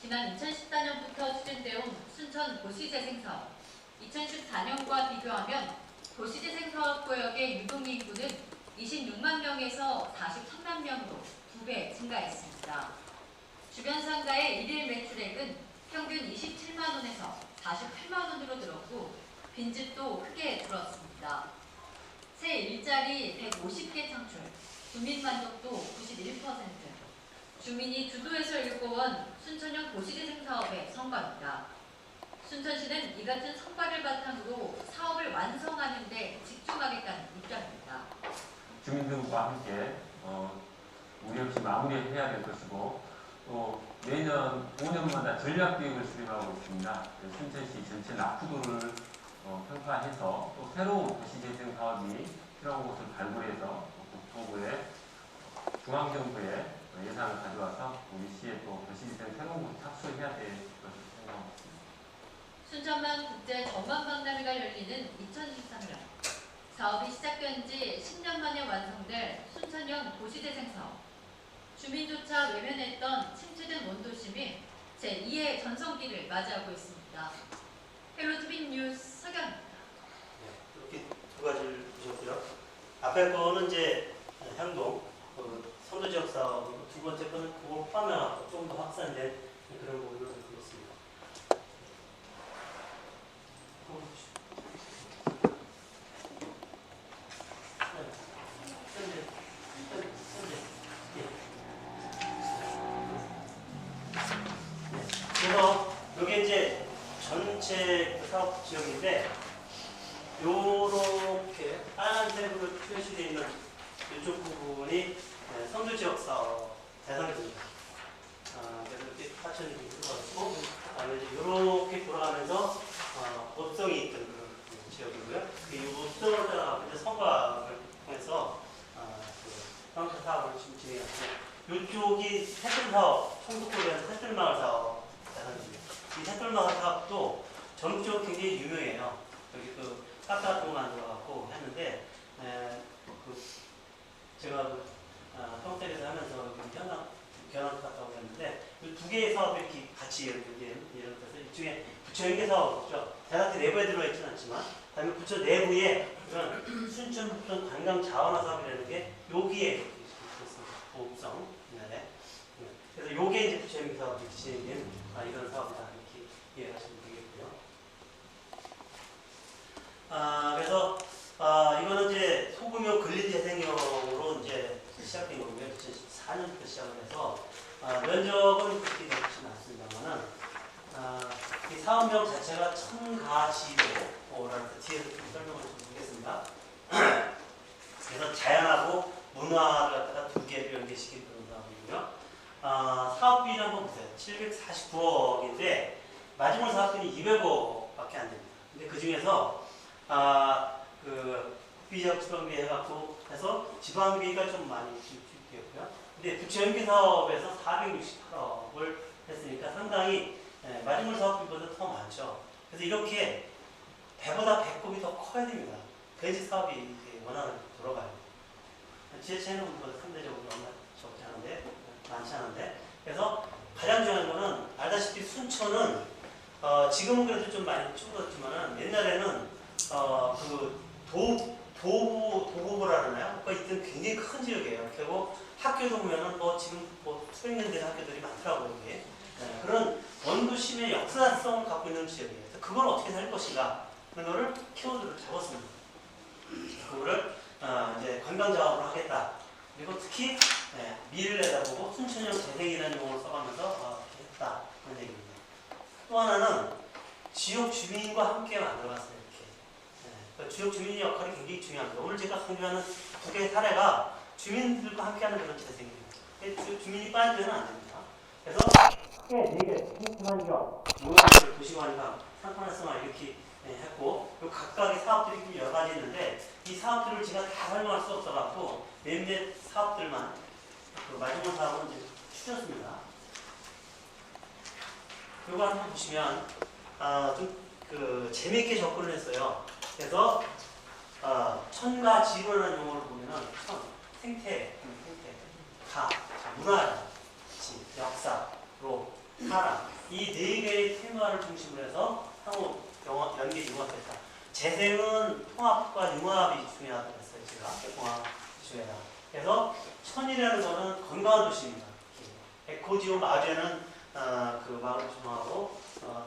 지난 2014년부터 추진되어 순천 도시재생사업 2014년과 비교하면 도시재생사업 구역의 유동인구는 26만 명에서 43만 명으로 2배 증가했습니다. 주변 상가의 일일 매출액은 평균 27만 원에서 48만 원으로 늘었고 빈집도 크게 줄었습니다. 새 일자리 150개 창출, 주민 만족도 91%, 주민이 주도해서 일궈온 순천형 도시재생 사업의 성과입니다. 순천시는 이 같은 성과를 바탕으로 사업을 완성하는 데 집중하겠다는 입장입니다. 주민들과 함께 우리 역시 마무리해야 될 것이고 또 매년 5년마다 전략계획을 수립하고 있습니다. 순천시 전체 낙후도를 평가해서 또 새로운 도시재생 사업이 필요한 곳을 발굴해서 국토부에 중앙정부에 예산을 가져와서 우리 시에 또 도시재생 새로운 곳을 착수해야 될 것을 생각하고 있습니다. 순천만 국제 전망박람회가 열리는 2023년 사업이 시작된 지 10년 만에 완성될 순천형 도시재생 사업. 주민조차 외면했던 침체된 원도심이 제2의 전성기를 맞이하고 있습니다. 헬로티비 뉴스 서경입니다. 네, 이렇게 두 가지를 보셨고요. 앞에 거는 이제 향동 선도 지역 사업이고 두 번째 거는 그걸 포함해서 좀 더 확산된 그런 부분을 보였습니다. 그래서 이게 이제 전체 그 사업 지역인데 요렇게 빨간색으로 표시되어 있는 이쪽 부분이 선도 지역 사업 대상입니다. 그래서 이렇게 하천이 들어가고 그다음에 이제 요렇게 돌아가면서 법성이 있던 그런 지역이고요. 이 법성을 따라가고 이제 성곽을 통해서 그 형태 사업을 지금 진행하고 이쪽이 새들 사업, 청도골에서 새들마을 사업 대상입니다. 이 새들마을 사업도 전국적으로 굉장히 유명해요. 여기 그 카페 같은 거 만들어갖고 했는데 제가 평택에서 하면서 견학 갔다고 했는데 이 두 개의 사업이 이렇게 같이 연결된 예를 들어서 일종의 부처 연계 사업이죠. 대학교 내부에 들어있지는 않지만 그다음에 부처 내부에 그런 순천 북선 관광 자원화 사업이라는 게 여기에 이렇게 있습니다. 보급성. 네. 그래서 요게 이제 부처 연계 사업이 진행된 이런 사업이다 이렇게 이해하시면 되겠고요. 그래서 이거는 이제 소규모 근린재생용으로 이제 시작된 거고요. 2014년부터 시작을 해서 면적은 그렇게 넓지는 않습니다만은 이 사업명 자체가 청가지도라는 뒤에서 좀 설명을 좀 드리겠습니다. 그래서 자연하고 문화를 갖다가 두 개를 연계시킨 그런 사업이고요. 사업비는 한번 보세요. 749억인데 마지막 사업비는 200억밖에 안 됩니다. 근데 그 중에서 그 국비적 수령비 해갖고 해서 지방비가 좀 많이 투입되었고요. 근데 부처연계 사업에서 468억을 했으니까 상당히 마지막 사업비보다 더 많죠. 그래서 이렇게 배보다 배꼽이 더 커야 됩니다. 그래야지 사업이 이제 원활하게 돌아가요. 지자체는 뭐 상대적으로 얼마 적지 않은데 많지 않은데 그래서 가장 중요한 거는 알다시피 순천은 지금은 그래도 좀 많이 줄어들었지만은 옛날에는 그 도보라 그러나요? 그거 있던 굉장히 큰 지역이에요. 그리고 학교도 보면은 뭐 지금 뭐 수백 년 된 학교들이 많더라고요. 이게 그런 원도심의 역사성을 갖고 있는 지역이에요. 그걸 어떻게 살 것인가 하는 거를 키워드를 잡았습니다. 그거를 이제 관광 자원으로 하겠다. 그리고 특히 미를 내다보고 순천형 재생이라는 용어를 써가면서 했다 그런 얘기입니다. 또 하나는 지역 주민과 함께 만들어갔어요. 그러니까 지역 주민의 역할이 굉장히 중요합니다. 오늘 제가 강조하는 두 개의 사례가 주민들과 함께하는 그런 재생입니다. 주민이 빠지면 안 됩니다. 그래서 크게 4개, 생태환경, 문화재, 도시환경, 상권활성화 이렇게 했고 각각의 사업들이 좀 여러 가지 있는데 이 사업들을 제가 다 설명할 수 없어갖고 몇몇 사업들만 그 마지막 사업은 이제 추렸습니다. 이거 한번 보시면 좀 그 재미있게 접근을 했어요. 그래서 천가지로라는 용어를 보면은 생태, 가, 문화, 역사, 사람 이 네 개의 테마를 중심으로 해서 상호 연계 융합했다. 재생은 통합과 융합이 중요하다고 했어요. 제가 통합 중요하다. 그래서 천이라는 거는 건강한 도시입니다. 에코지오 마주에는 그 마을을 조성하고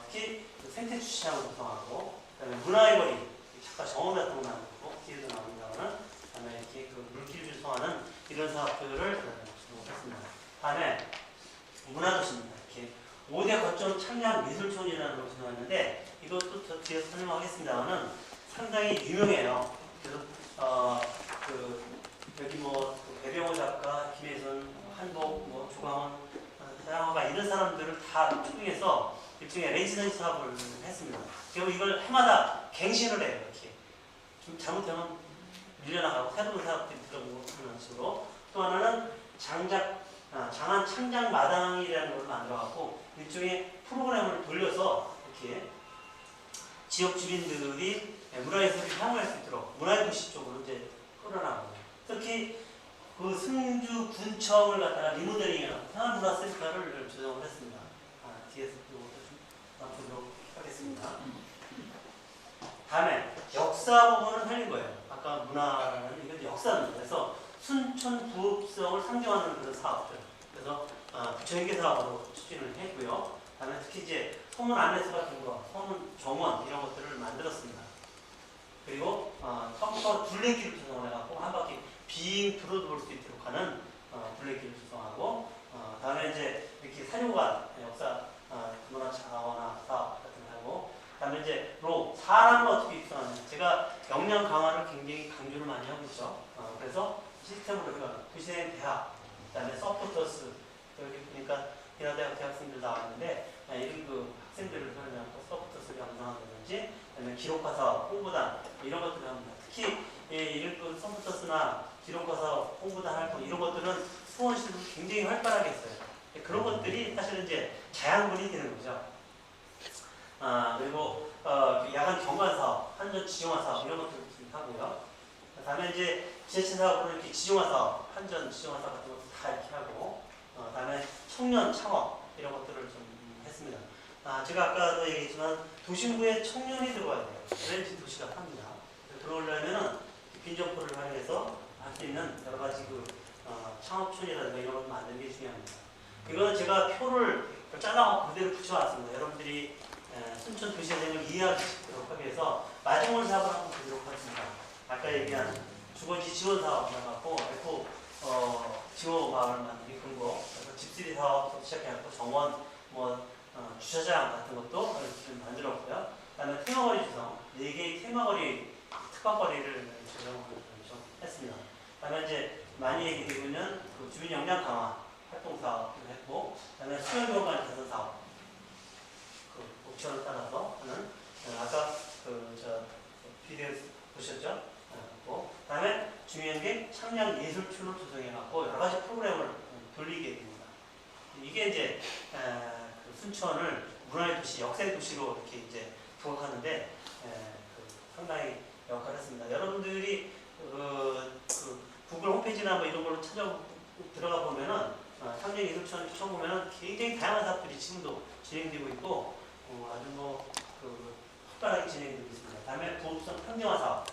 특히 그 생태 주차장을 조성하고 그다음에 문화의 거리 잠깐 정원 같은 거 만들고 뒤에도 나옵니다만은 그다음에 이렇게 그 물길 조성하는 이런 사업들을 주목했습니다. 다음에 문화도시입니다. 이렇게 5대 거점 청량 미술촌이라는 걸 조성했는데 이것도 더 뒤에서 설명하겠습니다만은 상당히 유명해요. 그래서 여기 뭐 배병호 작가, 김혜선, 한복, 뭐 조광원, 다양하고 이런 사람들을 다 초빙해서 일종의 레지던시 사업을 했습니다. 그리고 이걸 해마다 갱신을 해요. 이렇게 좀 잘못하면 밀려나가고 새로운 사업들이 들어오고 그런 식으로. 또 하나는 장안 창작 마당이라는 걸 만들어갖고 일종의 프로그램을 돌려서 이렇게 지역 주민들이 문화예술을 향유할 수 있도록 문화도시 쪽으로 이제 끌어나가고, 특히 그 승주 군청을 갖다가 리모델링해서 생활문화센터를 조성을 했습니다. 뒤에서 좀 보도록 하겠습니다. 다음에 역사 부분을 살린 거예요. 아까 문화라는 이건 역사입니다. 그래서 순천 부읍성을 상징하는 그런 사업들. 그래서 부처행계 사업으로 추진을 했고요. 다음에 특히 이제 소문 안내서 같은 거, 소문 정원 이런 것들을 만들었습니다. 그리고 처음부터 둘레길을 조성을 해갖고 한 바퀴 빙 둘러볼 수 있도록 하는 둘레길을 조성하고, 다음에 이제 이렇게 사료관 역사 문화 자원화 사업 같은 거 하고, 다음에 이제 사람을 어떻게 육성하는지 제가 역량 강화를 굉장히 강조를 많이 하고 있죠. 그래서 시스템으로 구시대 대학, 그다음에 서포터스 여기 보니까 대학 대학생들 나왔는데 이런 그 학생들을 설명하고 서포터스를 양성한다든지, 그다음에 기록화 사업, 홍보단 이런 것들을 합니다. 특히 이런 그 서포터스나 기록화 사업, 홍보단 활동 이런 것들은 수원시도 굉장히 활발하게 했어요. 그런 것들이 사실은 이제 자양분이 되는 거죠. 그리고 야간 경관 사업, 한전 지정화 사업 이런 것들을 하고요. 다음에 이제 지자체 사업으로 이렇게 지정화 사업, 한전 지정화 사업 같은 것도 다 이렇게 하고, 다음에 청년 창업 이런 것들을 좀 했습니다. 제가 아까도 얘기했지만 도심부에 청년이 들어와야 돼요. 그래야지 도시가 삽니다. 들어오려면은 빈점포를 활용해서 할 수 있는 여러 가지 그 창업촌이라든가 이런 것을 만드는 게 중요합니다. 이거는 제가 표를 잘라서 그대로 붙여왔습니다. 여러분들이 순천 도시재생을 이해하도록 하기 위해서 마중물 사업을 한번 보도록 하겠습니다. 아까 얘기한 주거지 지원 사업 해갖고 에코 지원 마을 만들기 그런 거, 그래서 집수리 사업부터 시작해갖고 정원, 주차장 같은 것도 좀 만들었고요. 그다음에 테마거리 조성, 4개의 테마거리, 특화거리를 조성을 좀 했습니다. 그다음에 이제 많이 얘기되고 있는 그 주민 역량 강화 활동 사업을 했고, 그다음에 수영공간 개선 사업, 그 옵션을 따라서 하는, 아까 비디오 보셨죠? 그다음에 중요한 게 청량 예술촌을 조성해갖고 여러 가지 프로그램을 돌리게 됩니다. 이게 이제 순천을 문화의 도시, 역사의 도시로 이렇게 이제 부각하는데 상당히 역할을 했습니다. 여러분들이 구글 홈페이지나 뭐 이런 걸로 들어가 보면은 청량 예술촌 쳐보면은 굉장히 다양한 사업들이 지금도 진행되고 있고, 아주 활발하게 진행되고 있습니다. 다음에 부업성 평정화 사업.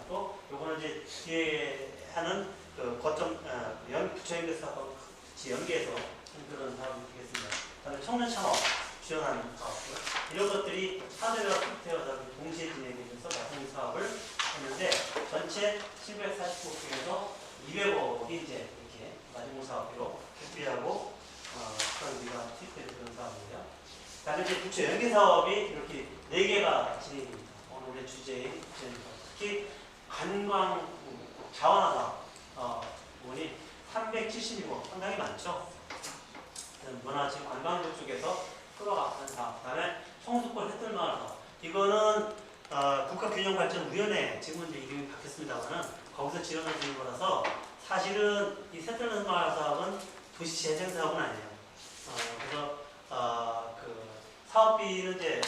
또 요거는 이제 뒤에 하는 거점 부처연계 사업하고 같이 연계해서 그런 사업이 되겠습니다. 그다음에 청년 창업 지원하는 사업들 이런 것들이 하드웨어 소프트웨어가 동시에 진행되면서 같은 사업을 했는데, 전체 749억 중에서 200억이 이제 이렇게 마지막 사업으로 준비하고 그런 우리가 투입되는 그런 사업이에요. 그다음에 이제 부처 연계 사업이 이렇게 4개가 진행됩니다. 오늘의 주제인 특히 관광 자원화 사업 부분이 376억, 상당히 많죠. 문화재 관광객 쪽에서 끌어가는 사업. 그다음에 청수권 햇들마을 사업. 이거는 국가균형발전위원회, 지금은 이제 이름이 바뀌었습니다만은 거기서 지원해주는 거라서 사실은 이 햇들마을 사업은 도시재생 사업은 아니에요. 그래서 그 사업비는 이제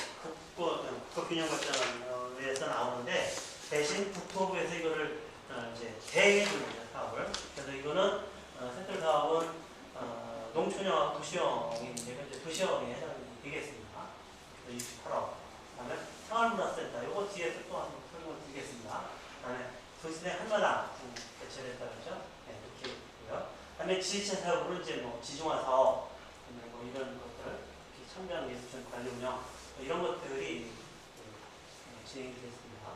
국가균형발전위에서 나오는데, 대신 국토부에서 이거를 이제 대행해주는 거죠, 사업을. 그래서 이거는 센터 사업은 농촌형, 도시형이 이제 도시형에 해당이 되겠습니다. 28억. 그다음에 생활문화센터, 요거 뒤에 또 한번 설명을 드리겠습니다. 그다음에 도시내 한마당 개최를 했다 그러죠. 네, 이렇게 있고요. 그다음에 지자체 사업으로 이제 지중화 사업, 이런 것들, 청정 예술촌 관리 운영 이런 것들이 진행이 됐습니다.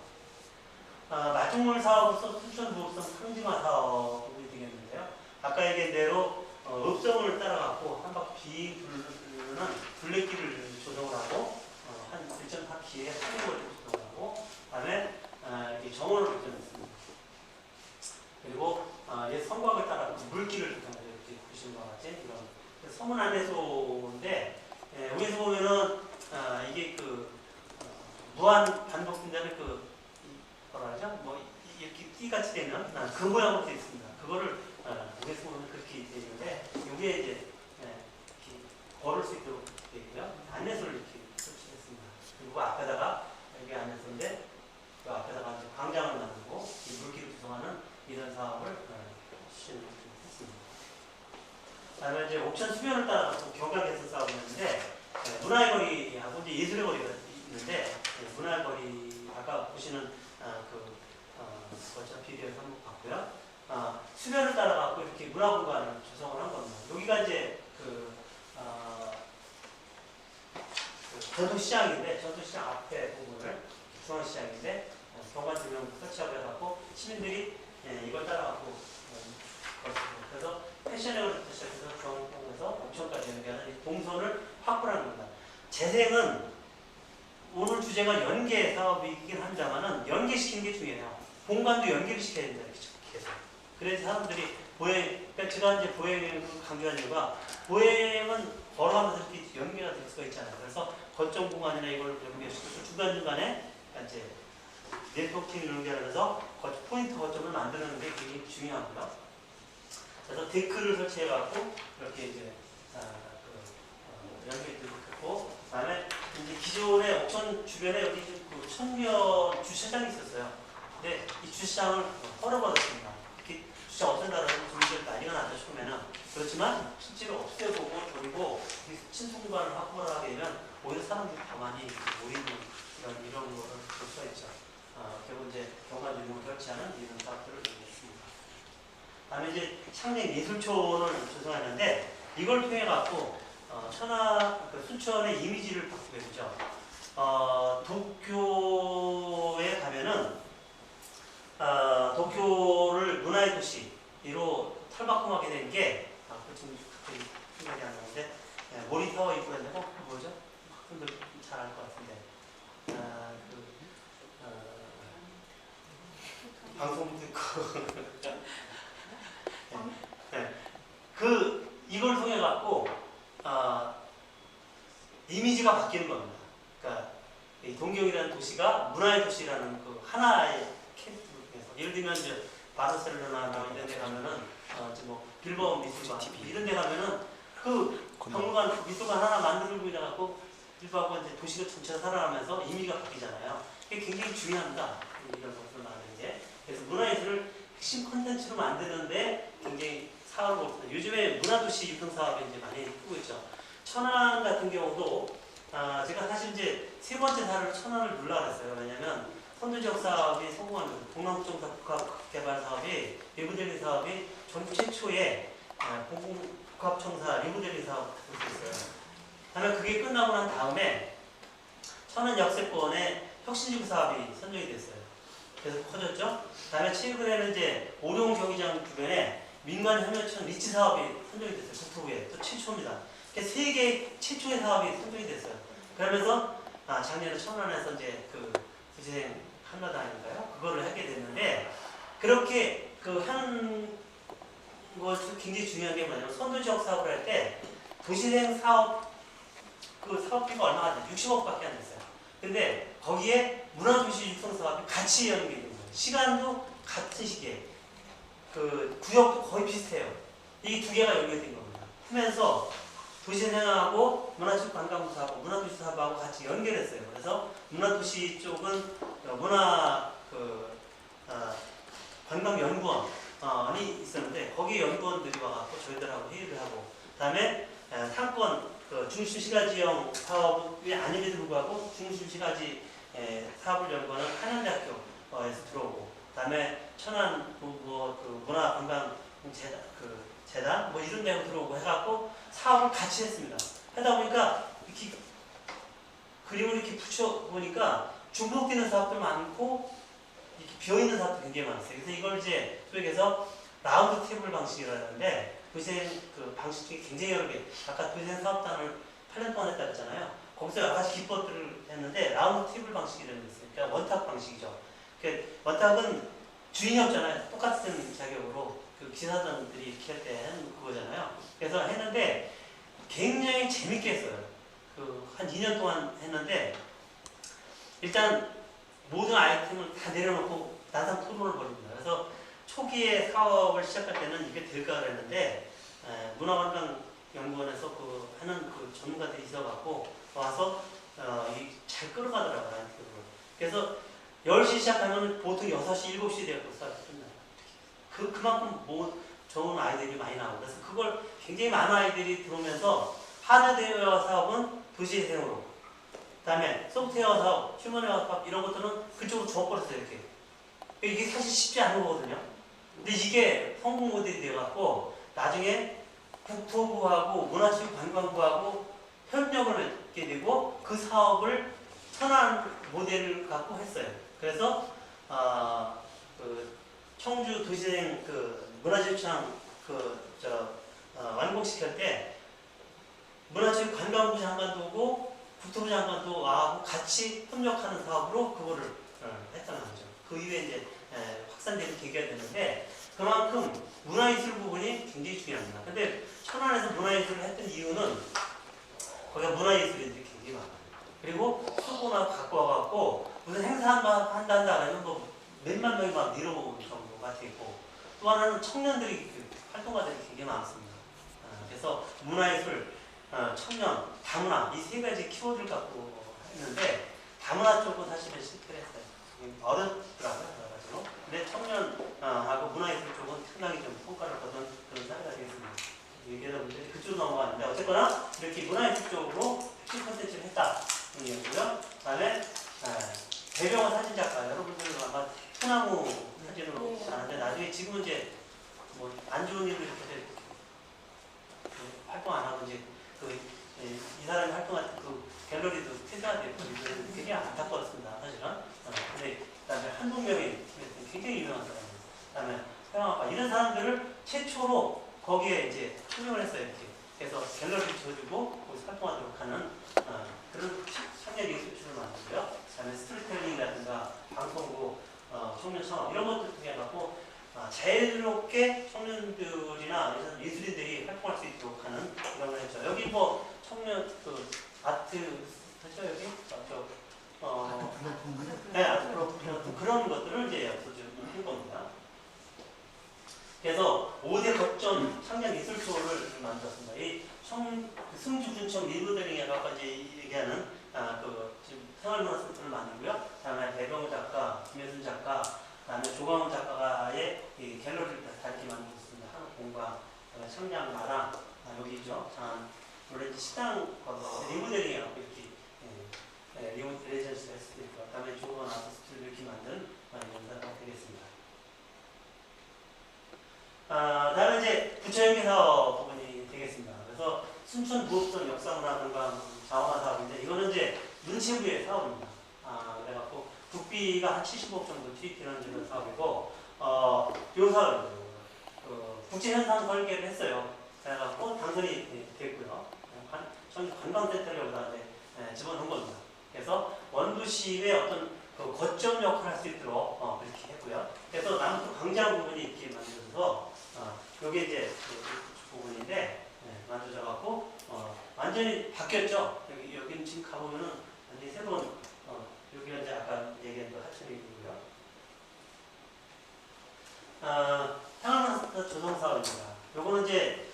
마중물 사업으로서 순천 부업성 상징화 사업 부분이 되겠는데요. 아까 얘기한 대로 읍성을 따라가고 한 바퀴 둘르는 둘레길을 조성을 하고 한 1.4km의 항구를 조성을 하고, 그다음에 정원을 조성했습니다. 그리고 성곽을 따라 물길을 조성해서 이렇게 보시는 것 같이 이런 소문 안내 무한해소인데 여기서 보면은 이게 무한 반복된다는 뭐라 하죠? 뭐 이렇게 띠같이 되는 그 모양으로 되어 있습니다. 그거를 여기서 보면 그렇게 되어 있는데 이게 이제 이렇게 걸을 수 있도록 되어 있고요. 안내소를 이렇게 설치했습니다. 그리고 앞에다가 여기 안내소인데 그 앞에다가 이제 광장을 만들고 이 물길을 구성하는 이런 사업을 시행했습니다. 그다음에 이제 옥천 수변을 따라 경관 개선 사업을 했는데 문화의 거리하고 이제 예술의 거리가 있는데 문화의 거리 아까 보시는 비디오에서 한번 봤고요. 수변을 따라가고 이렇게 문화 공간을 조성을 한 겁니다. 여기가 이제 전통시장인데 전통시장 앞에 부분을 중앙시장인데 경관 조명 설치하고 해갖고 시민들이 이걸 따라가고 그래서 패션회로부터 시작해서 중앙공에서 옥천까지 연계하는 이 동선을 확보하는 겁니다. 재생은 오늘 주제가 연계 사업이긴 합니다만은 연계시키는 게 중요해요. 공간도 연계를 시켜야 된다 이렇게 해서. 그래서 사람들이 그러니까 제가 이제 보행을 강조한 이유가 보행은 걸어가면서 이렇게 연계가 될 수가 있잖아요. 그래서 거점 공간이나 이걸 연계시켜서 중간중간에 이제 네트워킹을 연결하면서 포인트 거점을 만드는 게 굉장히 중요하고요. 그래서 데크를 설치해갖고 이렇게 이제 연결되고 있고, 그다음에 이제 기존의 옥천 주변에 여기 천년 주차장이 있었어요. 근데 이 주차장을 허락받았습니다. 이렇게 주차 없앤다는 분들 난리가 났죠 처음에는. 그렇지만 실제로 없애보고 버리고 친수 공간을 확보를 하게 되면 오히려 사람들이 더 많이 모이는 이런 거를 볼 수가 있죠. 결국 이제 경관 조명을 설치하는 이런 사업들을 얘기했습니다. 다음에 이제 창녕 예술촌을 조성하는데 이걸 통해 갖고 순천의 이미지를 바꾸게 되죠. 도쿄에 가면은 도쿄를 문화의 도시로 탈바꿈하게 된 게 지금 갑자기 생각이 안 나는데 모리타워 입구가 있는데 뭐죠? 학생들 잘 알 것 같은데 방송 듣고 이걸 통해 갖고 이미지가 바뀌는 겁니다. 그러니까 이 동경이라는 도시가 문화의 도시라는 그 하나의 캠프에서 예를 들면 이제 바르셀로나나 이런 데 가면은 뭐 빌바오 미술관 이런 데 가면은 그 박물관 미술관 하나 만들고 있어갖고 빌바오가 이제 도시가 전체가 살아나면서 이미지가 바뀌잖아요. 이게 굉장히 중요합니다. 이런 것들을 만드는 게. 그래서 문화예술을 핵심 콘텐츠로 만드는데 굉장히 사업을 하고 있습니다. 요즘에 문화도시 유통 사업이 이제 많이 뜨고 있죠. 천안 같은 경우도 제가 사실 이제 세 번째 사를 천안을 눌러 그랬어요. 왜냐면 선도지역 사업이 성공한 거죠. 동남쪽 복합개발 사업이 리브델리 사업이 전국 최초의 공공복합청사 리브델리 사업을 했어요. 다음에 그게 끝나고 난 다음에 천안 역세권에 혁신지구 사업이 선정이 됐어요. 그래서 커졌죠. 다음에 최근에는 이제 오룡 경기장 주변에 민간 협력청 리치 사업이 선정이 됐어요. 국토부에 또 최초입니다. 세계 최초의 사업이 선정이 됐어요. 그러면서 작년에 천안에서 이제 부재생 한라단인가요? 그거를 하게 됐는데 그렇게 하는 것이 굉장히 중요한 게 뭐냐면 선도지역 사업을 할 때 도시생 사업 사업비가 얼마가 안 돼요? 60억밖에 안 됐어요. 근데 거기에 문화도시 육성 사업이 같이 연계된 거예요. 시간도 같은 시기에 구역도 거의 비슷해요. 이 두 개가 연결된 겁니다. 하면서 도시생하고 문화축 관광부 사업하고 문화도시 사업하고 같이 연결했어요. 그래서 문화도시 쪽은 문화 관광연구원이 있었는데 거기 연구원들이 와갖고 저희들하고 회의를 하고 그다음에 상권 중심시가지형 사업이 아님에도 불구하고 중심시가지 사업을 연구하는 한양대학교에서 들어오고 그다음에 천안 문화관광재단 뭐 이런 데로 들어오고 해갖고 사업을 같이 했습니다. 하다 보니까 이렇게 그림을 이렇게 붙여보니까 중복되는 사업도 많고 이렇게 비어있는 사업도 굉장히 많았어요. 그래서 이걸 이제 소액해서 라운드 테이블 방식이라는데 도시생 방식 중에 굉장히 여러 개 아까 도시생 사업단을 8년 동안 했다 그랬잖아요. 거기서 여러 가지 기법들을 했는데 라운드 테이블 방식이라는 게 있어요. 그러니까 원탁 방식이죠. 원탁은 주인이 없잖아요. 똑같은 자격으로 기사단들이 이렇게 할 때 하는 그거잖아요. 그래서 했는데 굉장히 재밌게 했어요. 한 2년 동안 했는데 일단 모든 아이템을 다 내려놓고 나상 토론을 벌입니다. 그래서 초기에 사업을 시작할 때는 이게 될까 그랬는데 문화관광연구원에서 하는 전문가들이 있어갖고 와서 잘 끌어가더라고요. 그래서 10시 시작하면 보통 6시, 7시 되고 수업이 끝나요. 그만큼 좋은 아이들이 많이 나오고 그래서 그걸 굉장히 많은 아이들이 들어오면서 하드웨어 사업은 도시재생으로 그다음에 소프트웨어 사업, 휴먼웨어 사업 이런 것들은 그쪽으로 주워버렸어요. 이게 사실 쉽지 않은 거거든요. 근데 이게 성공 모델이 돼갖고 나중에 국토부하고 문화체육관광부하고 협력을 맺게 되고 그 사업을 선한 모델을 갖고 했어요. 그래서 청주 도시재생 문화체육청 완공시킬 때 문화체육관광부 장관도고 국토부 장관도 와하고 같이 협력하는 사업으로 그거를 했던 거죠. 그 이후에 이제 확산되는 계기가 됐는데 그만큼 문화예술 부분이 굉장히 중요합니다. 근데 천안에서 문화예술을 했던 이유는 거기가 문화예술인들이 굉장히 많아요. 그리고 수고나 갖고 와갖고 무슨 행사 한다 하면 몇만 명이 막 밀어오는 정도가 되고 또 하나는 청년들이 활동가들이 굉장히 많습니다. 그래서 문화예술, 청년, 다문화 이 세 가지 키워드를 갖고 했는데 다문화 쪽은 사실은 실패를 했어요. 어렵더라고요. 근데 청년하고 문화예술 쪽은 상당히 좀 성과를 거둔 그런 사례가 되겠습니다. 얘기하다 보니 그쪽으로 넘어갔는데 어쨌거나 이렇게 문화예술 쪽으로 핵심 콘텐츠를 했다. 이거고요. 그다음에 배경화 사진작가 여러분들 아마 소나무 사진으로 아는데 나중에 지금은 이제 안 좋은 일로 이렇게 활동 안 하고 이제 이 사람이 활동할 때 갤러리도 폐쇄되고 되게 안타까웠습니다. 사실은. 근데 그다음에 한동명이 굉장히 유명한 사람이에요. 그다음에 서양아빠 이런 사람들을 최초로 거기에 이제 초빙을 했어요. 이렇게. 그래서 갤러리를 지어주고 거기서 활동하도록 하는 그런 청년 예술출을 만들고요. 그다음에 스토리텔링이라든가 방송국, 청년 창업 이런 것들 통해 갖고 자유롭게 청년들이나 예술인들이 활동할 수 있도록 하는 이런 걸 했죠. 여기 청년 아트 하죠 여기 네, 아트 프로그램 그런 것들을 이제 여기서 좀 한 겁니다. 그래서 5대 거점 청년 예술쇼를 만들었습니다. 이 승주군청 리모델링에 아까 이제 얘기하는 지금 생활문화센터를 만들고요. 다음에 배병우 작가, 김혜순 작가, 그다음에 조광훈 작가의 이 갤러리를 다 이렇게 만들었습니다. 한국 공방, 청량 마당, 여기죠. 오렌지 식당 리모델링이라고 이렇게 리모델레이션스가 했을 때 있고, 그다음에 조광훈 아티스트를 이렇게 만든 연사가 되겠습니다. 다음에 이제 부처연계 사업 부분이 되겠습니다. 그래서 순천 부업선 역사문화관광 자원화 사업인데 이거는 이제 문체부의 사업입니다. 그래갖고 국비가 한 70억 정도 투입되는 사업이고 이 사업은 국제현상 설계를 했어요. 그래갖고 당선이 됐고요. 관광센터를 여기다 집어넣은 겁니다. 그래서 원도시의 어떤 거점 역할을 할 수 있도록 그렇게 했고요. 그래서 남부 광장 부분이 이렇게 만들어서 여기 이제 부분인데 만들어져갖고 완전히 바뀌었죠. 여기는 지금 가보면은 완전히 새로운 여기가 이제 아까 얘기한 하천이고요. 평안문화센터 조성 사업입니다. 요거는 이제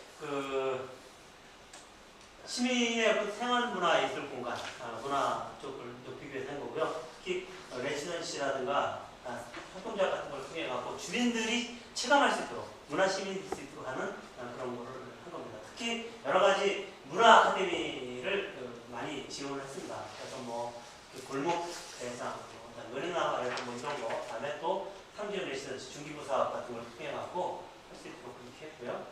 시민의 생활문화 예술 공간, 문화 쪽을 높이기 위해서 한 거고요. 특히 레시던시라든가 활동작 같은 걸 통해 갖고 주민들이 체감할 수 있도록 문화 시민이 될 수 있도록 하는 그런 거를 한 겁니다. 특히 여러 가지 문화 아카데미를 많이 지원을 했습니다. 그래서 골목 대상, 은행나무 이런 거, 다음에 또 상지연 레시던시 중기부 사업 같은 걸 통해 갖고 할 수 있도록 그렇게 했고요.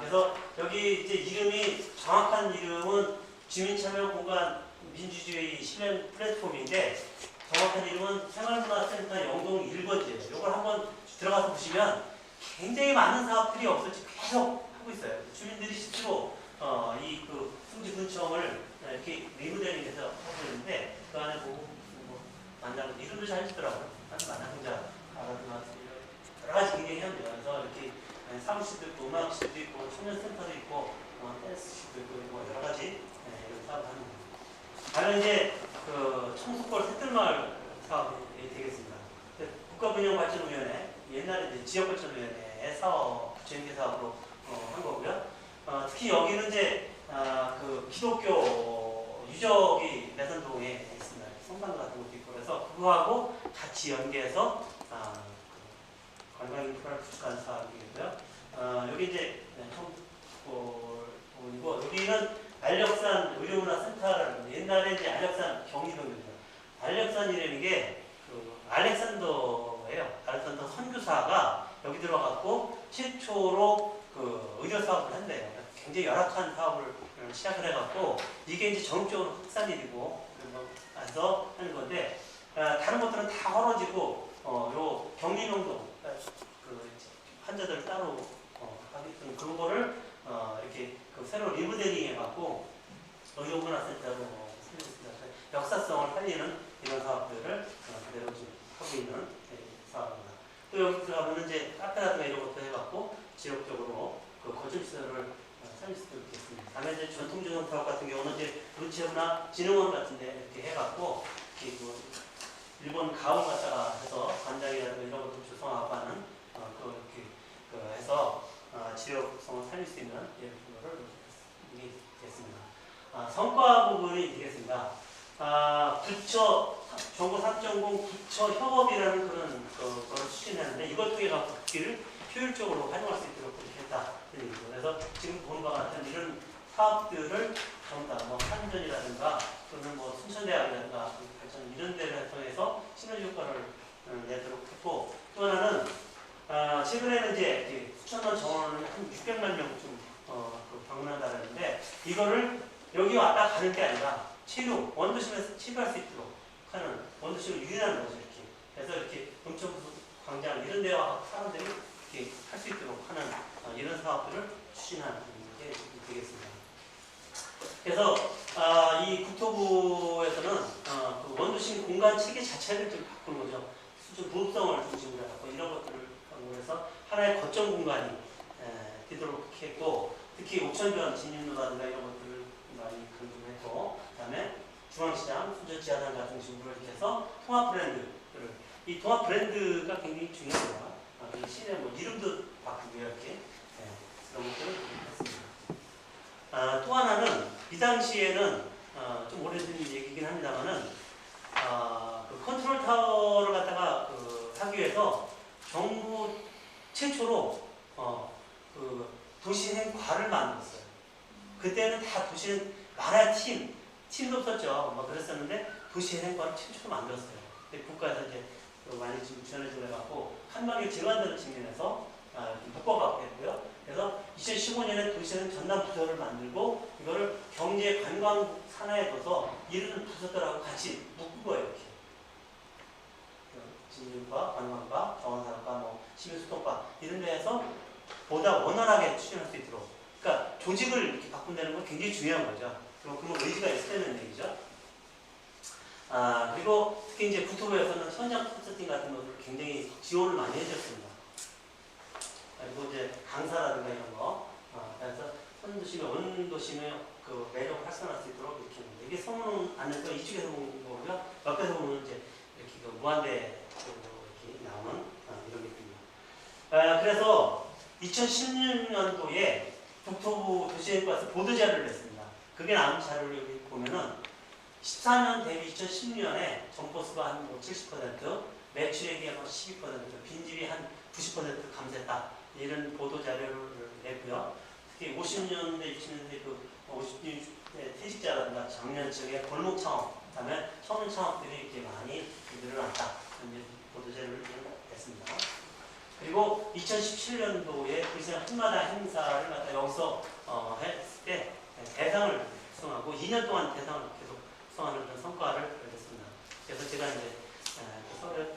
그래서 여기 이제 이름이 정확한 이름은 주민참여공간 민주주의 실행 플랫폼인데 정확한 이름은 생활문화센터 영동 1번지예요. 이걸 한번 들어가서 보시면 굉장히 많은 사업들이 없을지 계속 하고 있어요. 주민들이 실제로 이 승주군청을 이렇게 리모델링해서 하고 있는데 그 안에 보고 만나는 이름도 잘 짓더라고요. 만나는자 알아두나 여러 가지 굉장히 합니다. 그래서 이렇게 사무실도 있고 음악실도 있고 청년센터도 있고 댄스 다른 이제 그 청수골 새들마을 사업이 되겠습니다. 국가분양발전위원회, 옛날에 이제 지역발전위원회 사업, 구체연계 사업으로 한 거고요. 특히 여기는 이제 그 기독교 유적이 매선동에 있습니다. 성당 같은 것도 있고 그래서 그거하고 같이 연계해서 관광 인프라를 구축하는 사업이고요. 여기 이제 청수골이고 여기는 알력산 의료문화센터라는 옛날에 이제 알력산 경기도입니다. 알력산이라는 게 그 알렉산더예요. 알렉산더 선교사가 여기 들어갔고 최초로 그 의료 사업을 한대요. 굉장히 열악한 사업을 시작을 해갖고 이게 이제 전국적으로 확산이 되고 그래서 하는 건데 다른 것들은 다 헐어지고 요 격리병동 그 환자들 따로 하겠던 그거를 이렇게 그 새로 리모델링 해갖고 의료문화센터로 살리겠습니다. 역사성을 살리는 이런 사업들을 그대로 지금 하고 있는 사업입니다. 또 여기 들어가면 이제 카페라든가 이런 것도 해갖고 지역적으로 그 거주시설을 살릴 수도 있겠습니다. 다음에 이제 전통조성 사업 같은 경우는 이제 루체문화 진흥원 같은데 이렇게 해갖고 이렇게 뭐 일본 가옥 갖다가 해서 관장이라든가 이런 것도 조성하고 하는 이렇게 해서 지역성을 살릴 수 있는 이런 거를 이게 되겠습니다. 성과 부분이 되겠습니다. 부처 정보 3.0 부처 협업이라는 그런 거를 추진하는데 이것 통해 갖고 국기를 효율적으로 활용할 수 있도록 그렇게 했다. 그래서 지금 보는 바와 같은 이런 사업들을 전부 다 뭐 한전이라든가 또는 뭐 순천대학이라든가 발전 이런 데를 통해서 시너지 효과를 내도록 했고 또 하나는 최근에는 이제 수천만 정원을 한 600만 명쯤 방문한다는데 이거를 여기 왔다 가는 게 아니라 치료 원도심에서 치료할 수 있도록 하는 원도심을 유인하는 거죠 이렇게. 그래서 이렇게 금천구수 광장 이런 데 와서 사람들이 이렇게 할 수 있도록 하는 이런 사업들을 추진하는 게 되겠습니다. 그래서 이 국토부에서는 그 원도심 공간 체계 자체를 좀 바꾸는 거죠. 수준 부흡성을 중심으로 해서 이런 것들을 해서 하나의 거점 공간이 되도록 했고 특히 옥천변 진입로라든가 이런 것들을 많이 강조를 했고 그다음에 중앙시장, 순천지하단 같은 식으로 이렇게 해서 통합 브랜드를 이 통합 브랜드가 굉장히 중요합니다. 이 시내 뭐 이름도 바꾸고요 이렇게 그런 것들을 했습니다. 또 하나는 이 당시에는 좀 오래된 얘기긴 합니다만은 그 컨트롤 타워를 갖다가 하기 위해서 정부 최초로 그 도시행과를 만들었어요. 그때는 다 도시행 만화의 팀도 없었죠. 뭐 그랬었는데 도시행과를 최초로 만들었어요. 근데 국가에서 이제 많이 지금 지원해주고 해갖고 한방에 재관되는 측면에서 묶어갖고 했고요. 그래서 2015년에 도시행 전담 부서를 만들고 이거를 경제 관광 산하에 둬서 이런 부서들하고 같이 묶은 거예요. 이렇게. 진흥과 관광과 정원사업과 뭐 시민소통과 이런 데에서 보다 원활하게 추진할 수 있도록 그러니까 조직을 이렇게 바꾼다는 건 굉장히 중요한 거죠. 그럼 의지가 있어야 되는 얘기죠. 그리고 특히 이제 국토부에서는 현장 컨설팅 같은 것을 굉장히 지원을 많이 해줬습니다. 그리고 이제 강사라든가 이런 거 그래서 선도심의 원도심의 그 매력을 활성화할 수 있도록 이렇게 합니다. 이게 서문 안에서 이쪽에서 보는 거고요. 옆에서 보면 이제 이렇게 그 무한대 이렇게 나오는 이런 느낌입니다. 그래서 2016년도에 국토부 도시행과에서 보도자료를 냈습니다. 그게 나온 자료를 여기 보면은 14년 대비 2016년에 점포수가 한 70%, 매출액이 한 12%, 빈집이 한 90% 감소했다. 이런 보도자료를 냈고요. 특히 50년대, 60년대 그 50년대 퇴직자라든가 장년층의 골목 창업, 그다음에 청년 창업들이 이렇게 많이 늘어났다. 이런 보도자료를 냈습니다. 그리고 2017년도에 도시의 한마당 행사를 갖다 여기서 했을 때 대상을 수상하고 2년 동안 대상을 계속 수상하는 그런 성과를 얻었습니다. 그래서 제가 이제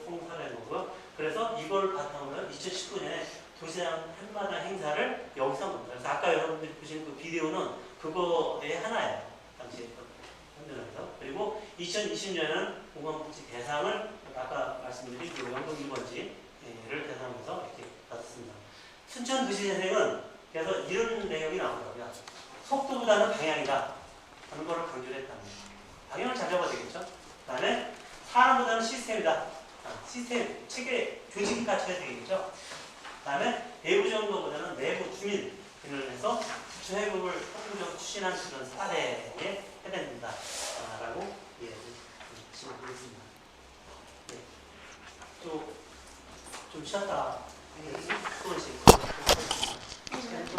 통사를 놓고요. 그래서 이걸 바탕으로 2019년에 도시장 한마당 행사를 여기서 합니다. 그래서 아까 여러분들이 보신 그 비디오는 그거의 하나예요. 당시에 현장에서. 그리고 2020년에는 공간복지 대상을 아까 말씀드린 그 연금 1번지를 대상으로 이렇게 받았습니다. 순천 도시재생은 그래서 이런 내용이 나오더라고요. 속도보다는 방향이다 하는 거를 강조를 했답니다. 방향을 잘 잡아야 되겠죠. 그 다음에 사람보다는 시스템이다. 시스템, 체계, 조직이 갖춰야 되겠죠. 그 다음에 내부 정도보다는 내부 주민을 해서 기초 회복을 폭력적으로 추진한 그런 사례에 해당된다. 라고 예, 지금 보겠습니다. 네. 좀 쉬었다. 또 오실